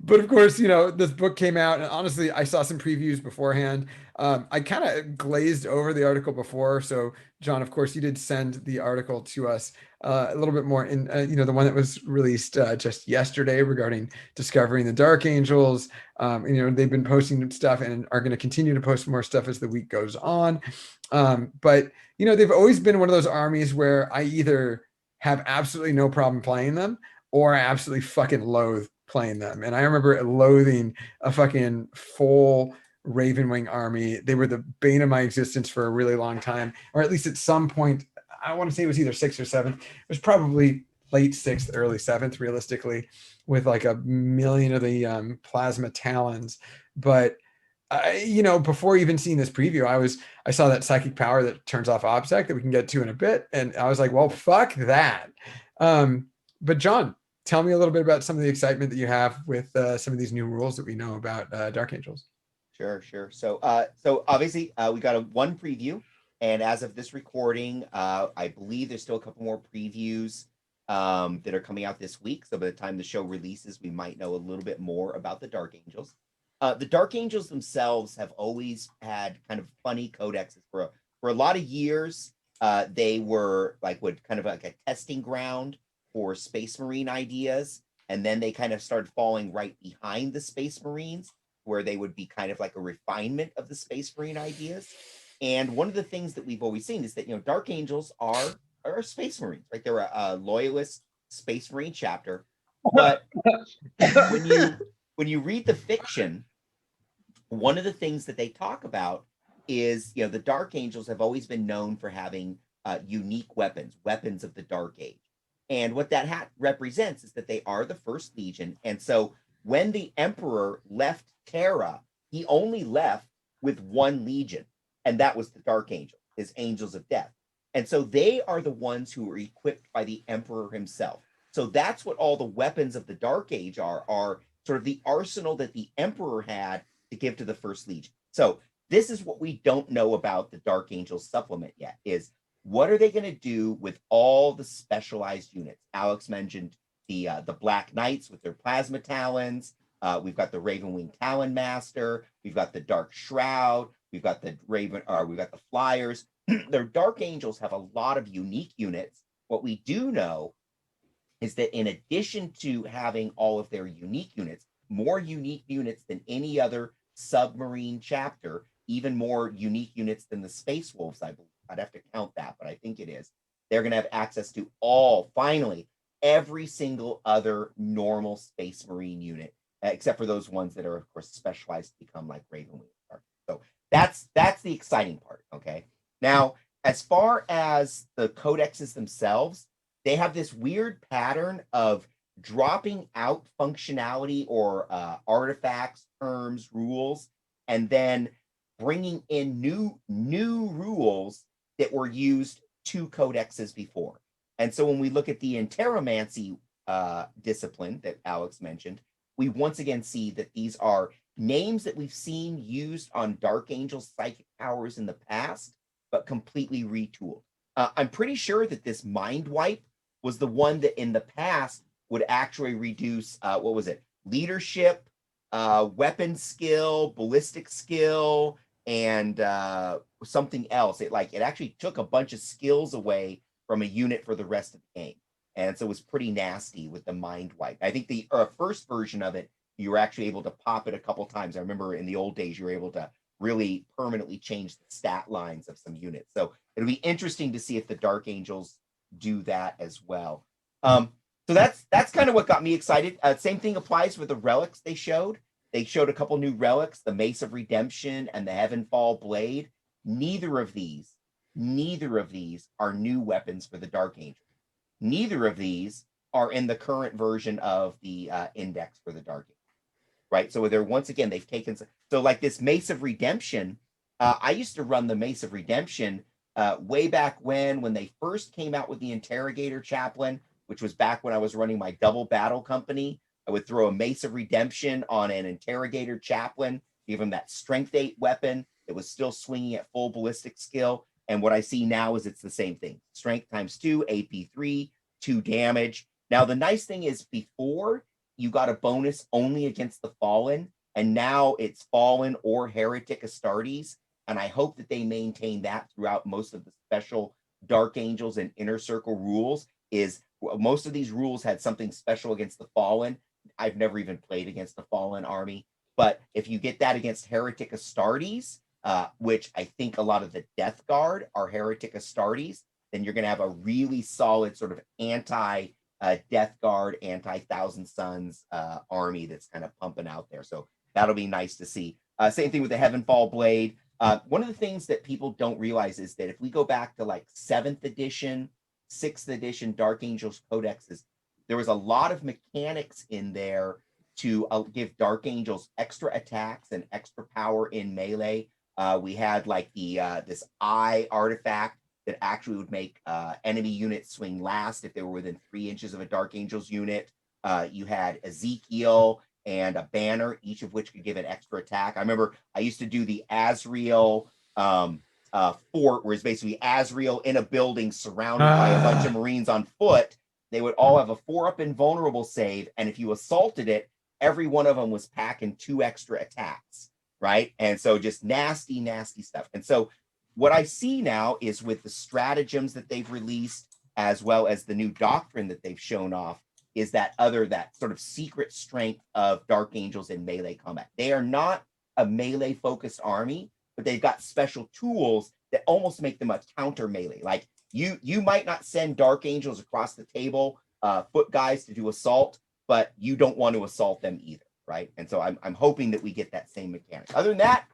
[SPEAKER 1] But of course, you know, this book came out, and honestly, I saw some previews beforehand. I kind of glazed over the article before. So, John, of course, you did send the article to us a little bit more in, you know, the one that was released just yesterday regarding discovering the Dark Angels. You know, they've been posting stuff and are going to continue to post more stuff as the week goes on. But, you know, they've always been one of those armies where I either have absolutely no problem playing them or I absolutely fucking loathe playing them. And I remember loathing a fucking full Ravenwing army. They were the bane of my existence for a really long time, or at least at some point. I want to say it was either 6th or 7th. It was probably late 6th, early 7th, realistically, with like a million of the plasma talons. But you know, before even seeing this preview, I saw that psychic power that turns off OBSEC that we can get to in a bit, and I was like, well, fuck that. But John, tell me a little bit about some of the excitement that you have with some of these new rules that we know about Dark Angels.
[SPEAKER 3] Sure. So, so obviously, we got one preview, and as of this recording, I believe there's still a couple more previews that are coming out this week. So by the time the show releases, we might know a little bit more about the Dark Angels. The Dark Angels themselves have always had kind of funny codexes for a lot of years. They were like kind of like a testing ground for Space Marine ideas, and then they kind of started falling right behind the Space Marines, where they would be kind of like a refinement of the Space Marine ideas. And one of the things that we've always seen is that, you know, Dark Angels are Space Marines, right? They're a loyalist Space Marine chapter, but when you read the fiction, one of the things that they talk about is, you know, the Dark Angels have always been known for having unique weapons of the Dark Age. And what that represents is that they are the First Legion. And so when the Emperor left Terra, he only left with one legion, and that was the Dark Angel, his Angels of Death. And so they are the ones who are equipped by the Emperor himself. So that's what all the weapons of the Dark Age are sort of the arsenal that the Emperor had to give to the First Legion. So this is what we don't know about the Dark Angels supplement yet, is what are they going to do with all the specialized units? Alex mentioned the Black Knights with their plasma talons. We've got the Ravenwing Talon Master. We've got the Dark Shroud. We've got the we've got the Flyers. Their Dark Angels have a lot of unique units. What we do know is that in addition to having all of their unique units, more unique units than any other submarine chapter, even more unique units than the Space Wolves, I believe. I'd have to count that, but I think it is. They're going to have access to finally, every single other normal Space Marine unit, except for those ones that are, of course, specialized to become like Ravenwing. So that's the exciting part, okay? Now, as far as the codexes themselves, they have this weird pattern of dropping out functionality or artifacts, terms, rules, and then bringing in new rules that were used 2 codexes before. And so when we look at the Interomancy discipline that Alex mentioned, we once again see that these are names that we've seen used on Dark Angel psychic powers in the past, but completely retooled. I'm pretty sure that this Mind Wipe was the one that in the past would actually reduce, what was it? Leadership, weapon skill, ballistic skill, and something else. It actually took a bunch of skills away from a unit for the rest of the game. And so it was pretty nasty with the Mind Wipe. I think the first version of it, you were actually able to pop it a couple times. I remember in the old days, you were able to really permanently change the stat lines of some units. So it'll be interesting to see if the Dark Angels do that as well. So that's kind of what got me excited. Same thing applies with the relics they showed. They showed a couple new relics, the Mace of Redemption and the Heavenfall Blade. Neither of these are new weapons for the Dark Angel. Neither of these are in the current version of the index for the Dark Angel. Right, so they're once again they've taken so like this Mace of Redemption. I used to run the Mace of Redemption way back when they first came out with the Interrogator Chaplain, which was back when I was running my double battle company. I would throw a Mace of Redemption on an Interrogator Chaplain, give him that Strength 8 weapon. It was still swinging at full ballistic skill. And what I see now is it's the same thing: Strength ×2, AP 3, 2 damage. Now the nice thing is before you got a bonus only against the Fallen, and now it's Fallen or Heretic Astartes. And I hope that they maintain that throughout most of the special Dark Angels and Inner Circle rules. Is most of these rules had something special against the Fallen. I've never even played against the Fallen army, but if you get that against Heretic Astartes, which I think a lot of the Death Guard are Heretic Astartes, then you're going to have a really solid sort of anti Death Guard, anti Thousand Suns army that's kind of pumping out there. So that'll be nice to see. Same thing with the Heavenfall Blade. One of the things that people don't realize is that if we go back to like 7th edition, 6th edition Dark Angels codexes, there was a lot of mechanics in there to give Dark Angels extra attacks and extra power in melee. We had like the this eye artifact that actually would make enemy units swing last if they were within 3 inches of a Dark Angels unit. You had Ezekiel and a banner, each of which could give an extra attack. I remember I used to do the Azrael fort, where it's basically Azrael in a building surrounded by a bunch of Marines on foot. They would all have a 4-up invulnerable save, and if you assaulted it, every one of them was packing 2 extra attacks, right? And so just nasty, nasty stuff. And so what I see now is with the stratagems that they've released, as well as the new doctrine that they've shown off, is that sort of secret strength of Dark Angels in melee combat. They are not a melee focused army, but they've got special tools that almost make them a counter melee. Like you might not send Dark Angels across the table, foot guys to do assault, but you don't want to assault them either, right? And so I'm hoping that we get that same mechanic. Other than that,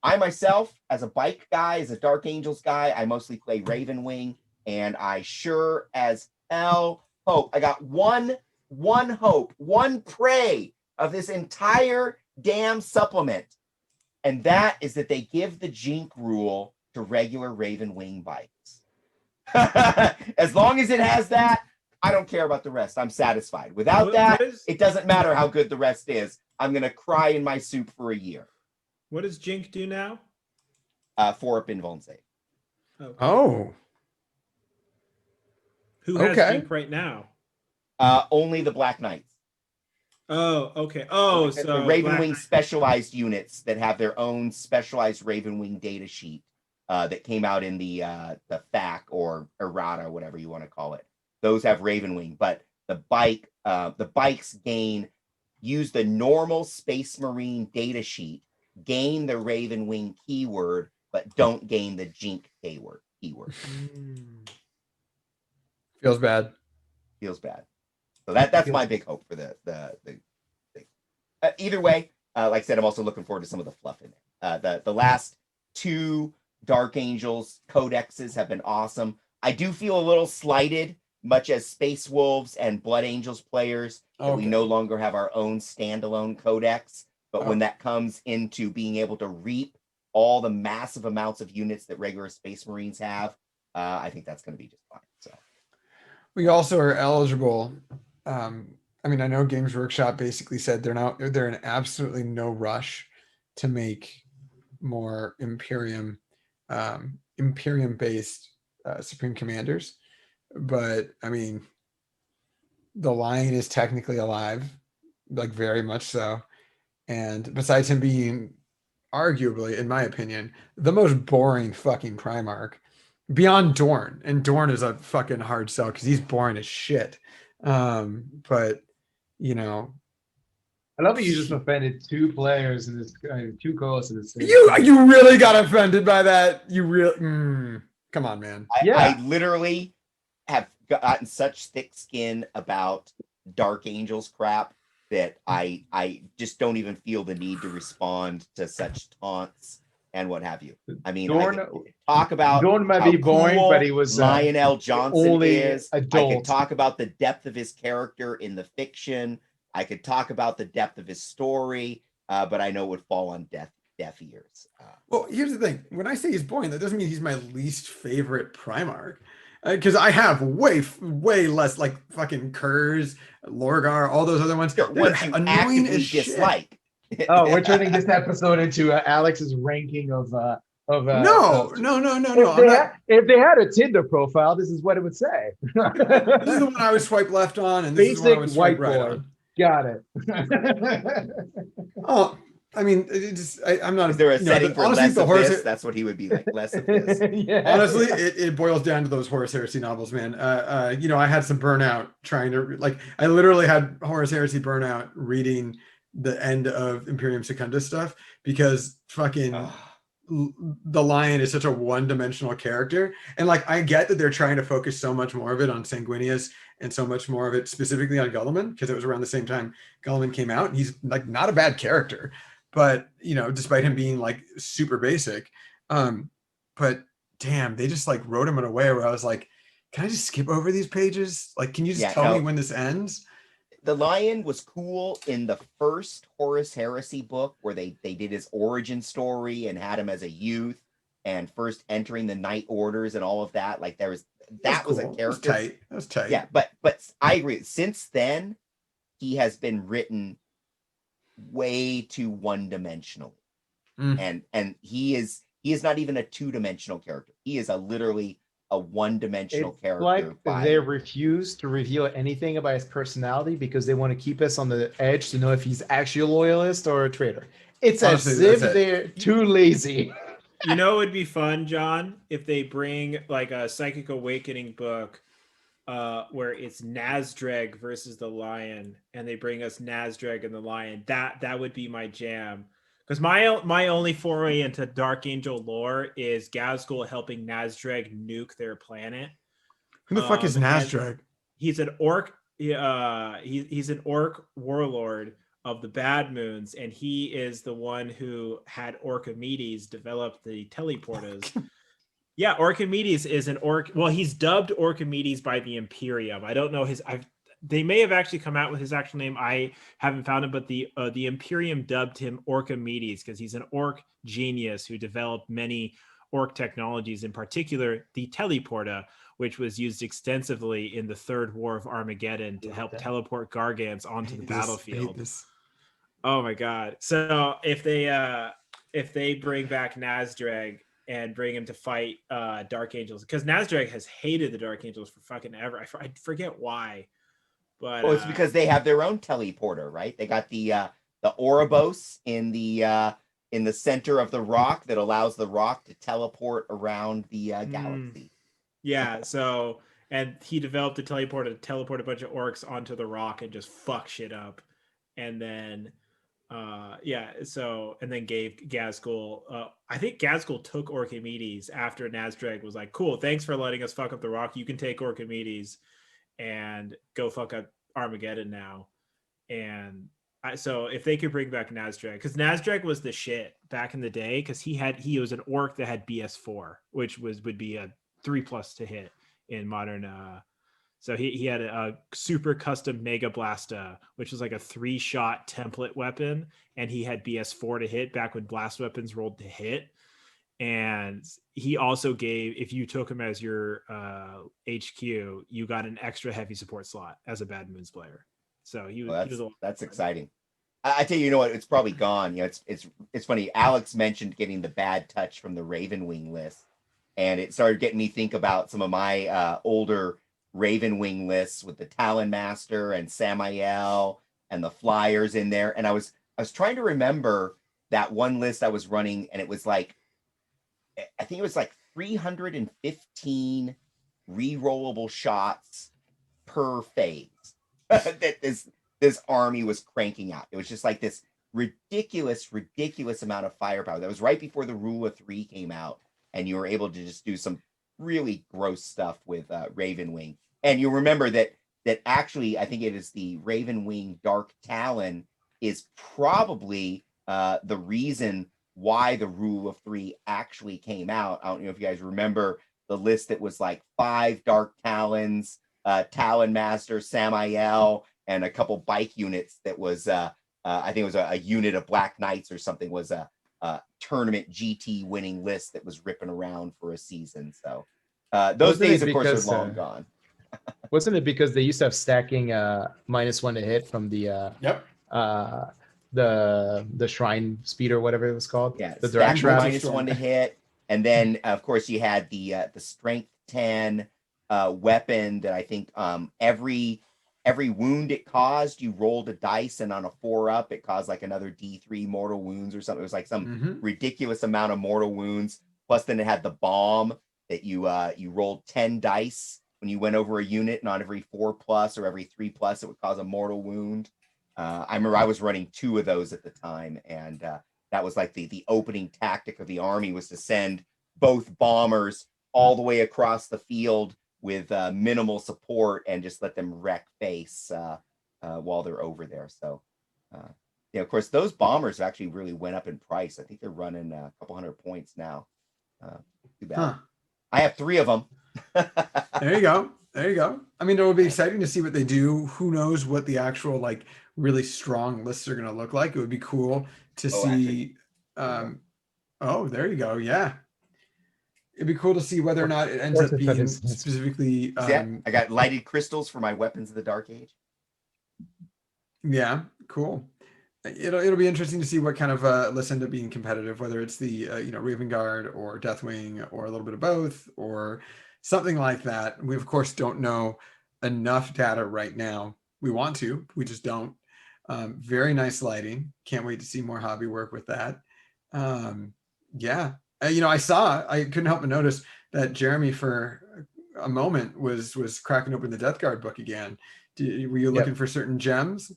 [SPEAKER 3] I myself, as a bike guy, as a Dark Angels guy, I mostly play Raven Wing, and I sure as hell hope. I got one hope, one pray of this entire damn supplement, and that is that they give the Jink rule to regular Raven Wing bikes. As long as it has that, I don't care about the rest. I'm satisfied. Without that, it doesn't matter how good the rest is. I'm going to cry in my soup for a year.
[SPEAKER 4] What does Jink do now?
[SPEAKER 3] 4-up invuln save.
[SPEAKER 4] Okay.
[SPEAKER 1] Oh.
[SPEAKER 4] Who has
[SPEAKER 1] Okay.
[SPEAKER 4] Jink right now?
[SPEAKER 3] Only the Black Knights.
[SPEAKER 4] Oh, okay. Oh,
[SPEAKER 3] the
[SPEAKER 4] so
[SPEAKER 3] Raven Wing specialized units that have their own specialized Raven Wing data sheet that came out in the FAQ or errata, whatever you want to call it. Those have Raven Wing, but the bikes use the normal Space Marine data sheet, gain the Raven Wing keyword, but don't gain the Jink keyword.
[SPEAKER 1] Feels bad.
[SPEAKER 3] Feels bad. So that's my big hope for the thing. Either way, like I said, I'm also looking forward to some of the fluff in there. The last 2 Dark Angels codexes have been awesome. I do feel a little slighted, much as Space Wolves and Blood Angels players, that we no longer have our own standalone codex. But when that comes into being able to reap all the massive amounts of units that regular Space Marines have, I think that's going to be just fine. So
[SPEAKER 1] we also are eligible. I mean, I know Games Workshop basically said they're in absolutely no rush to make more Imperium based Supreme Commanders, but I mean, the Lion is technically alive, like very much so, and besides him being arguably, in my opinion, the most boring fucking Primarch beyond Dorn, and Dorn is a fucking hard sell because he's boring as shit. But you know,
[SPEAKER 2] I love that you just offended 2 players in this, 2 co-hosts in this.
[SPEAKER 1] You really got offended by that. You really, come on, man.
[SPEAKER 3] I literally have gotten such thick skin about Dark Angels crap that I just don't even feel the need to respond to such taunts and what have you. I mean,
[SPEAKER 2] Dorn,
[SPEAKER 3] I could talk about
[SPEAKER 2] Dorn might be boring,
[SPEAKER 3] cool
[SPEAKER 2] but he was
[SPEAKER 3] Lionel Johnson
[SPEAKER 2] only
[SPEAKER 3] is.
[SPEAKER 2] adult.
[SPEAKER 3] I could talk about the depth of his character in the fiction. I could talk about the depth of his story, but I know it would fall on deaf ears.
[SPEAKER 1] Well, here's the thing. When I say he's boring, that doesn't mean he's my least favorite Primarch. Because I have way less, like fucking Kurz, Lorgar, all those other ones.
[SPEAKER 3] Sure, ones you
[SPEAKER 1] annoying
[SPEAKER 3] actively
[SPEAKER 1] as
[SPEAKER 3] dislike.
[SPEAKER 2] Oh, we're turning this episode into Alex's ranking of
[SPEAKER 1] No.
[SPEAKER 2] If they had a Tinder profile, this is what it would say.
[SPEAKER 1] This is the one I would swipe left on, and this is the one I would
[SPEAKER 2] Basic
[SPEAKER 1] swipe
[SPEAKER 2] white
[SPEAKER 1] right
[SPEAKER 2] boy.
[SPEAKER 1] on.
[SPEAKER 2] Got it.
[SPEAKER 1] Oh, I mean, I'm not.
[SPEAKER 3] Is there a
[SPEAKER 1] you know,
[SPEAKER 3] setting for
[SPEAKER 1] honestly,
[SPEAKER 3] less
[SPEAKER 1] the
[SPEAKER 3] of
[SPEAKER 1] horse.
[SPEAKER 3] this? That's what he would be like. Less of this.
[SPEAKER 2] Yeah.
[SPEAKER 1] Honestly, it boils down to those Horus Heresy novels, man. You know, I had some burnout trying to I literally had Horus Heresy burnout reading the end of Imperium Secundus stuff because fucking the lion is such a one-dimensional character, and like I get that they're trying to focus so much more of it on Sanguinius and so much more of it specifically on Gulliman because it was around the same time Gulliman came out, and he's like not a bad character, but you know, despite him being like super basic. But damn, they just like wrote him in a way where I was like, can I just skip over these pages? Like, can you just tell me when this ends?
[SPEAKER 3] The lion was cool in the first Horus Heresy book where they did his origin story and had him as a youth and first entering the Knight Orders and all of that. Like there was that was
[SPEAKER 1] cool.
[SPEAKER 3] a character.
[SPEAKER 1] That was tight.
[SPEAKER 3] Yeah, but I agree. Since then, he has been written way too one-dimensional. And he is not even a two-dimensional character. He is literally a one-dimensional character.
[SPEAKER 2] Like they refuse to reveal anything about his personality because they want to keep us on the edge to know if he's actually a loyalist or a traitor. It's honestly, as if they're too lazy.
[SPEAKER 4] You know, it would be fun, John, if they bring like a Psychic Awakening book where it's Nazdreg versus the Lion, and they bring us Nazdreg and the Lion. That would be my jam. Because my only foray into Dark Angel lore is Gazgul helping Nazdreg nuke their planet.
[SPEAKER 1] Who the fuck is Nazdreg?
[SPEAKER 4] He's an orc. He's an orc warlord of the Bad Moons, and he is the one who had Orchimedes develop the teleporters. Yeah, Orchimedes is an orc. Well, he's dubbed Orchimedes by the Imperium. I don't know they may have actually come out with his actual name. I haven't found it, but the Imperium dubbed him Orchimedes because he's an orc genius who developed many orc technologies, in particular the teleporter, which was used extensively in the Third War of Armageddon to help teleport Gargants onto the battlefield. Oh my god! So if they bring back Nazdreg and bring him to fight Dark Angels, because Nazdreg has hated the Dark Angels for fucking ever. I forget why. But
[SPEAKER 3] it's because they have their own teleporter, right? They got the Ouroboros in the center of the rock that allows the rock to teleport around the galaxy.
[SPEAKER 4] Yeah, so and he developed a teleporter to teleport a bunch of orcs onto the rock and just fuck shit up. And then and then gave Gazgul I think Gazgul took Orchimedes after Nazdreg was like, cool, thanks for letting us fuck up the rock. You can take Orchimedes and go fuck up Armageddon now. And so if they could bring back Nazdreg, because Nazdreg was the shit back in the day, because he was an orc that had BS4, which would be a 3+ to hit in modern. So he had a super custom Mega Blasta, which was like a 3-shot template weapon, and he had BS4 to hit back when blast weapons rolled to hit. And he also gave, if you took him as your HQ, you got an extra heavy support slot as a Bad Moons player. So that's
[SPEAKER 3] exciting. I tell you, you know what? It's probably gone. You know, it's funny. Alex mentioned getting the bad touch from the Ravenwing list, and it started getting me think about some of my older Ravenwing lists with the Talon Master and Samael and the Flyers in there. And I was trying to remember that one list I was running, and it was like, I think it was like 315 re-rollable shots per phase that this army was cranking out. It was just like this ridiculous amount of firepower. That was right before the Rule of 3 came out, and you were able to just do some really gross stuff with Ravenwing. And you remember that actually, I think it is the Ravenwing Dark Talon is probably the reason why the Rule of 3 actually came out. I don't know if you guys remember the list that was like 5 Dark Talons, Talon Master, Samael, and a couple bike units that was, I think it was a unit of Black Knights or something, was a tournament GT winning list that was ripping around for a season. So those days, of course, are long gone.
[SPEAKER 2] Wasn't it because they used to have stacking -1 to hit from the the shrine speed or whatever it was called?
[SPEAKER 3] Yeah,
[SPEAKER 2] the direct
[SPEAKER 3] -1 to hit, and then of course you had the strength 10 weapon that I think every every wound it caused, you rolled a dice, and on a 4-up, it caused like another D3 mortal wounds or something. It was like some ridiculous amount of mortal wounds. Plus, then it had the bomb that you rolled 10 dice when you went over a unit, and on every 4+ or every 3+, it would cause a mortal wound. I remember I was running 2 of those at the time, and that was like the opening tactic of the army, was to send both bombers all the way across the field with minimal support and just let them wreck face while they're over there. So, yeah, of course, those bombers actually really went up in price. I think they're running a couple hundred points now. Too bad.
[SPEAKER 1] Huh.
[SPEAKER 3] I have 3 of them.
[SPEAKER 1] There you go. There you go. I mean, it'll be exciting to see what they do. Who knows what the actual like really strong lists are going to look like. It would be cool to see. There you go. Yeah. It'd be cool to see whether or not it ends up being specifically.
[SPEAKER 3] I got lighted crystals for my weapons of the Dark Age.
[SPEAKER 1] Yeah, cool. It'll be interesting to see what kind of lists end up being competitive, whether it's the Raven Guard or Deathwing or a little bit of both or something like that. We of course don't know enough data right now. We want to, we just don't. Very nice lighting. Can't wait to see more hobby work with that. Yeah. I couldn't help but notice that Jeremy for a moment was cracking open the Death Guard book again. Were you looking for certain gems?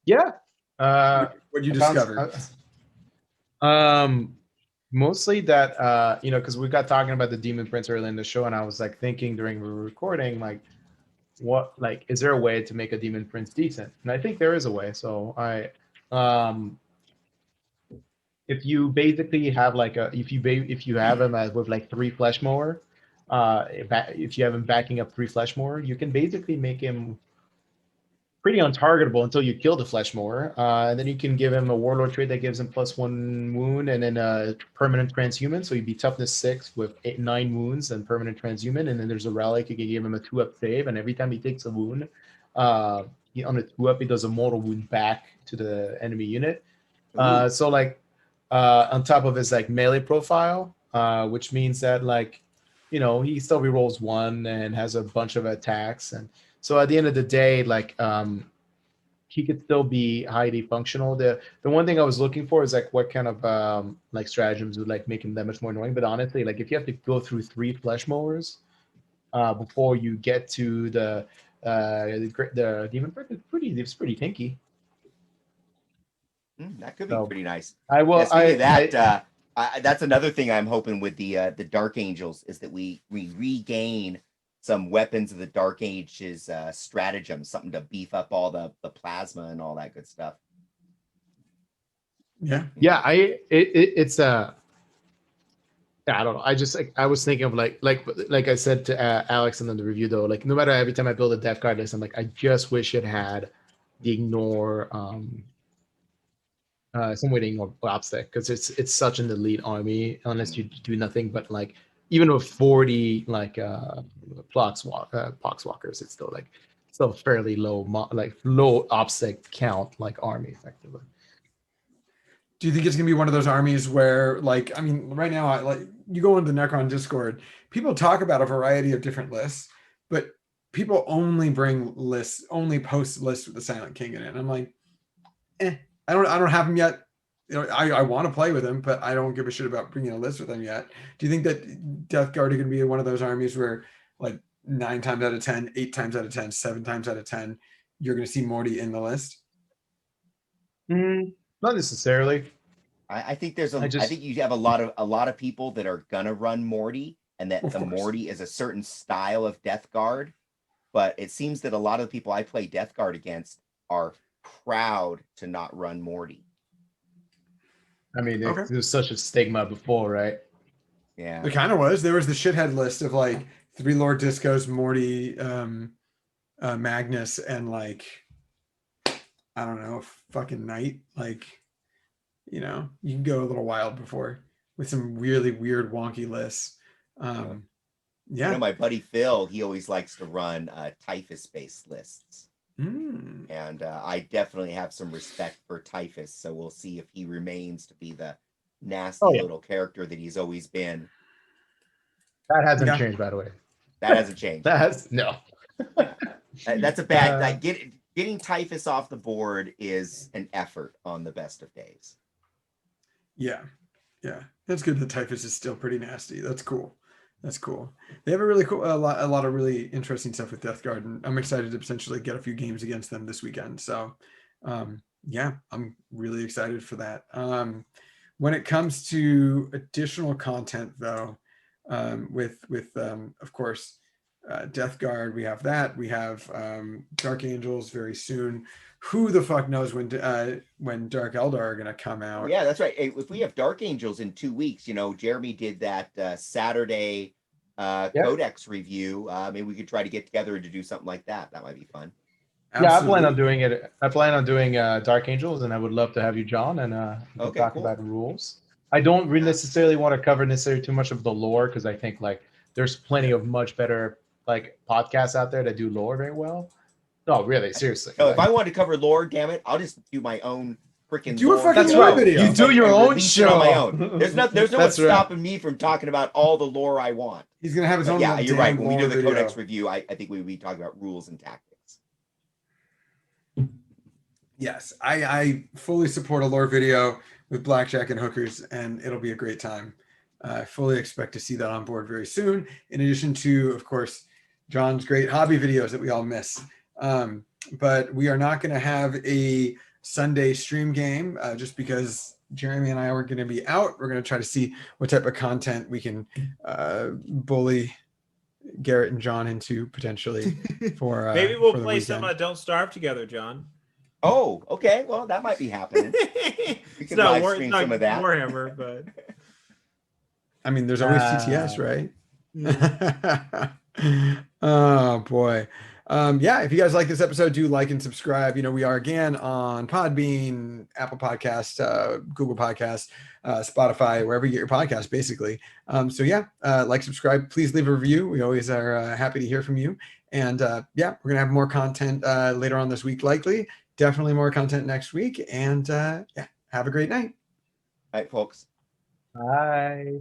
[SPEAKER 2] Yeah.
[SPEAKER 1] What did you discover?
[SPEAKER 2] Mostly that because we got talking about the Demon Prince early in the show, and I was like thinking during the recording, like, is there a way to make a Demon Prince decent? And I think there is a way. So if you basically have like if you have him with like 3 flesh mower, if you have him backing up 3 flesh mower, you can basically make him pretty untargetable until you kill the flesh mower, and then you can give him a warlord trait that gives him +1 wound, and then a permanent transhuman, so he'd be toughness 6 with 9 wounds and permanent transhuman, and then there's a relic you can give him a 2-up save, and every time he takes a wound, on a 2-up he does a mortal wound back to the enemy unit. So like on top of his like melee profile, which means that like he still rerolls 1 and has a bunch of attacks, and so at the end of the day, like he could still be highly functional. The one thing I was looking for is like what kind of like stratagems would like make him that much more annoying. But honestly, like if you have to go through 3 flesh mowers before you get to the Demon Prince, it's pretty tinky.
[SPEAKER 3] That could be pretty nice.
[SPEAKER 2] I will.
[SPEAKER 3] That's another thing I'm hoping with the Dark Angels is that we regain some weapons of the Dark Age's stratagems, something to beef up all the plasma and all that good stuff.
[SPEAKER 1] Yeah.
[SPEAKER 2] It's I don't know. I was thinking of like I said to Alex in the review though, like no matter every time I build a Death Guard list, I'm like I just wish it had the ignore some way to ignore Obstac, because it's such an elite army unless you do nothing but like even with 40 like Poxwalkers, it's still fairly low low Obstac count like army effectively.
[SPEAKER 1] Do you think it's gonna be one of those armies where, like, I mean, right now, like you go into the Necron Discord, people talk about a variety of different lists, but people only post lists with the Silent King in it. And I'm like, I don't have him yet. I want to play with him, but I don't give a shit about bringing a list with him yet. Do you think that Death Guard are going to be one of those armies where, like, 9 times out of 10, 8 times out of 10, 7 times out of 10, you're going to see Morty in the list?
[SPEAKER 2] Not necessarily.
[SPEAKER 3] I think I think you have a lot of people that are gonna run Morty, and that the Morty is a certain style of Death Guard. But it seems that a lot of the people I play Death Guard against are proud to not run Morty.
[SPEAKER 2] I mean, there was such a stigma before, right?
[SPEAKER 3] Yeah,
[SPEAKER 1] it kind of was. There was the shithead list of like 3 Lord Discos, Morty, Magnus, and like I don't know, fucking Knight. Like, you can go a little wild before with some really weird, wonky lists. Yeah.
[SPEAKER 3] my buddy Phil, he always likes to run Typhus-based lists. And I definitely have some respect for Typhus, so we'll see if he remains to be the nasty little character that he's always been.
[SPEAKER 2] That hasn't changed, by the way.
[SPEAKER 3] That hasn't changed.
[SPEAKER 2] No.
[SPEAKER 3] That's a bad like getting Typhus off the board is an effort on the best of days.
[SPEAKER 1] Yeah, that's good. The Typhus is still pretty nasty. That's cool. They have a really cool, a lot of really interesting stuff with Death Guard, and I'm excited to potentially get a few games against them this weekend. So, yeah, I'm really excited for that. When it comes to additional content, though, with of course, Death Guard, we have that. We have Dark Angels very soon. Who the fuck knows when Dark Eldar are gonna come out?
[SPEAKER 3] Yeah, that's right. Hey, if we have Dark Angels in 2 weeks, Jeremy did that Saturday Codex review. Maybe we could try to get together to do something like that. That might be fun.
[SPEAKER 2] Yeah, I plan on doing it. I plan on doing Dark Angels, and I would love to have you, John, and we can talk about rules. I don't really necessarily want to cover necessarily too much of the lore because I think like there's plenty of much better like podcasts out there that do lore very well. No, really, seriously.
[SPEAKER 3] No, if I want to cover lore, damn it, I'll just do my own freaking.
[SPEAKER 1] Do a
[SPEAKER 3] lore
[SPEAKER 1] fucking
[SPEAKER 3] video
[SPEAKER 1] lore video.
[SPEAKER 2] You do your
[SPEAKER 3] and
[SPEAKER 2] own
[SPEAKER 3] release it
[SPEAKER 2] show
[SPEAKER 3] on my own. There's no one
[SPEAKER 2] That's right.
[SPEAKER 3] stopping me from talking about all the lore I want.
[SPEAKER 1] He's gonna have his
[SPEAKER 3] But
[SPEAKER 1] own.
[SPEAKER 3] yeah, you're right. When we do the
[SPEAKER 1] video.
[SPEAKER 3] Codex review, I think we would be talking about rules and tactics.
[SPEAKER 1] Yes, I fully support a lore video with blackjack and hookers, and it'll be a great time. I fully expect to see that on board very soon. In addition to, of course, John's great hobby videos that we all miss. But we are not going to have a Sunday stream game just because Jeremy and I are going to be out. We're going to try to see what type of content we can bully Garrett and John into potentially for
[SPEAKER 4] Maybe we'll
[SPEAKER 1] for the
[SPEAKER 4] play some
[SPEAKER 1] weekend.
[SPEAKER 4] Don't Starve together, John.
[SPEAKER 3] Oh, okay. Well, that might be happening. We
[SPEAKER 4] It's
[SPEAKER 3] could
[SPEAKER 4] not,
[SPEAKER 3] live stream
[SPEAKER 4] not
[SPEAKER 3] some of that.
[SPEAKER 4] Warhammer, but
[SPEAKER 1] I mean, there's always TTS, right? Oh boy. Yeah, if you guys like this episode, do like and subscribe. We are again on Podbean, Apple Podcast, Google Podcast, Spotify, wherever you get your podcast, basically. So yeah, like, subscribe, please leave a review. We always are happy to hear from you. And yeah, we're gonna have more content later on this week, likely. Definitely more content next week. And yeah, have a great night.
[SPEAKER 3] All right, folks.
[SPEAKER 2] Bye.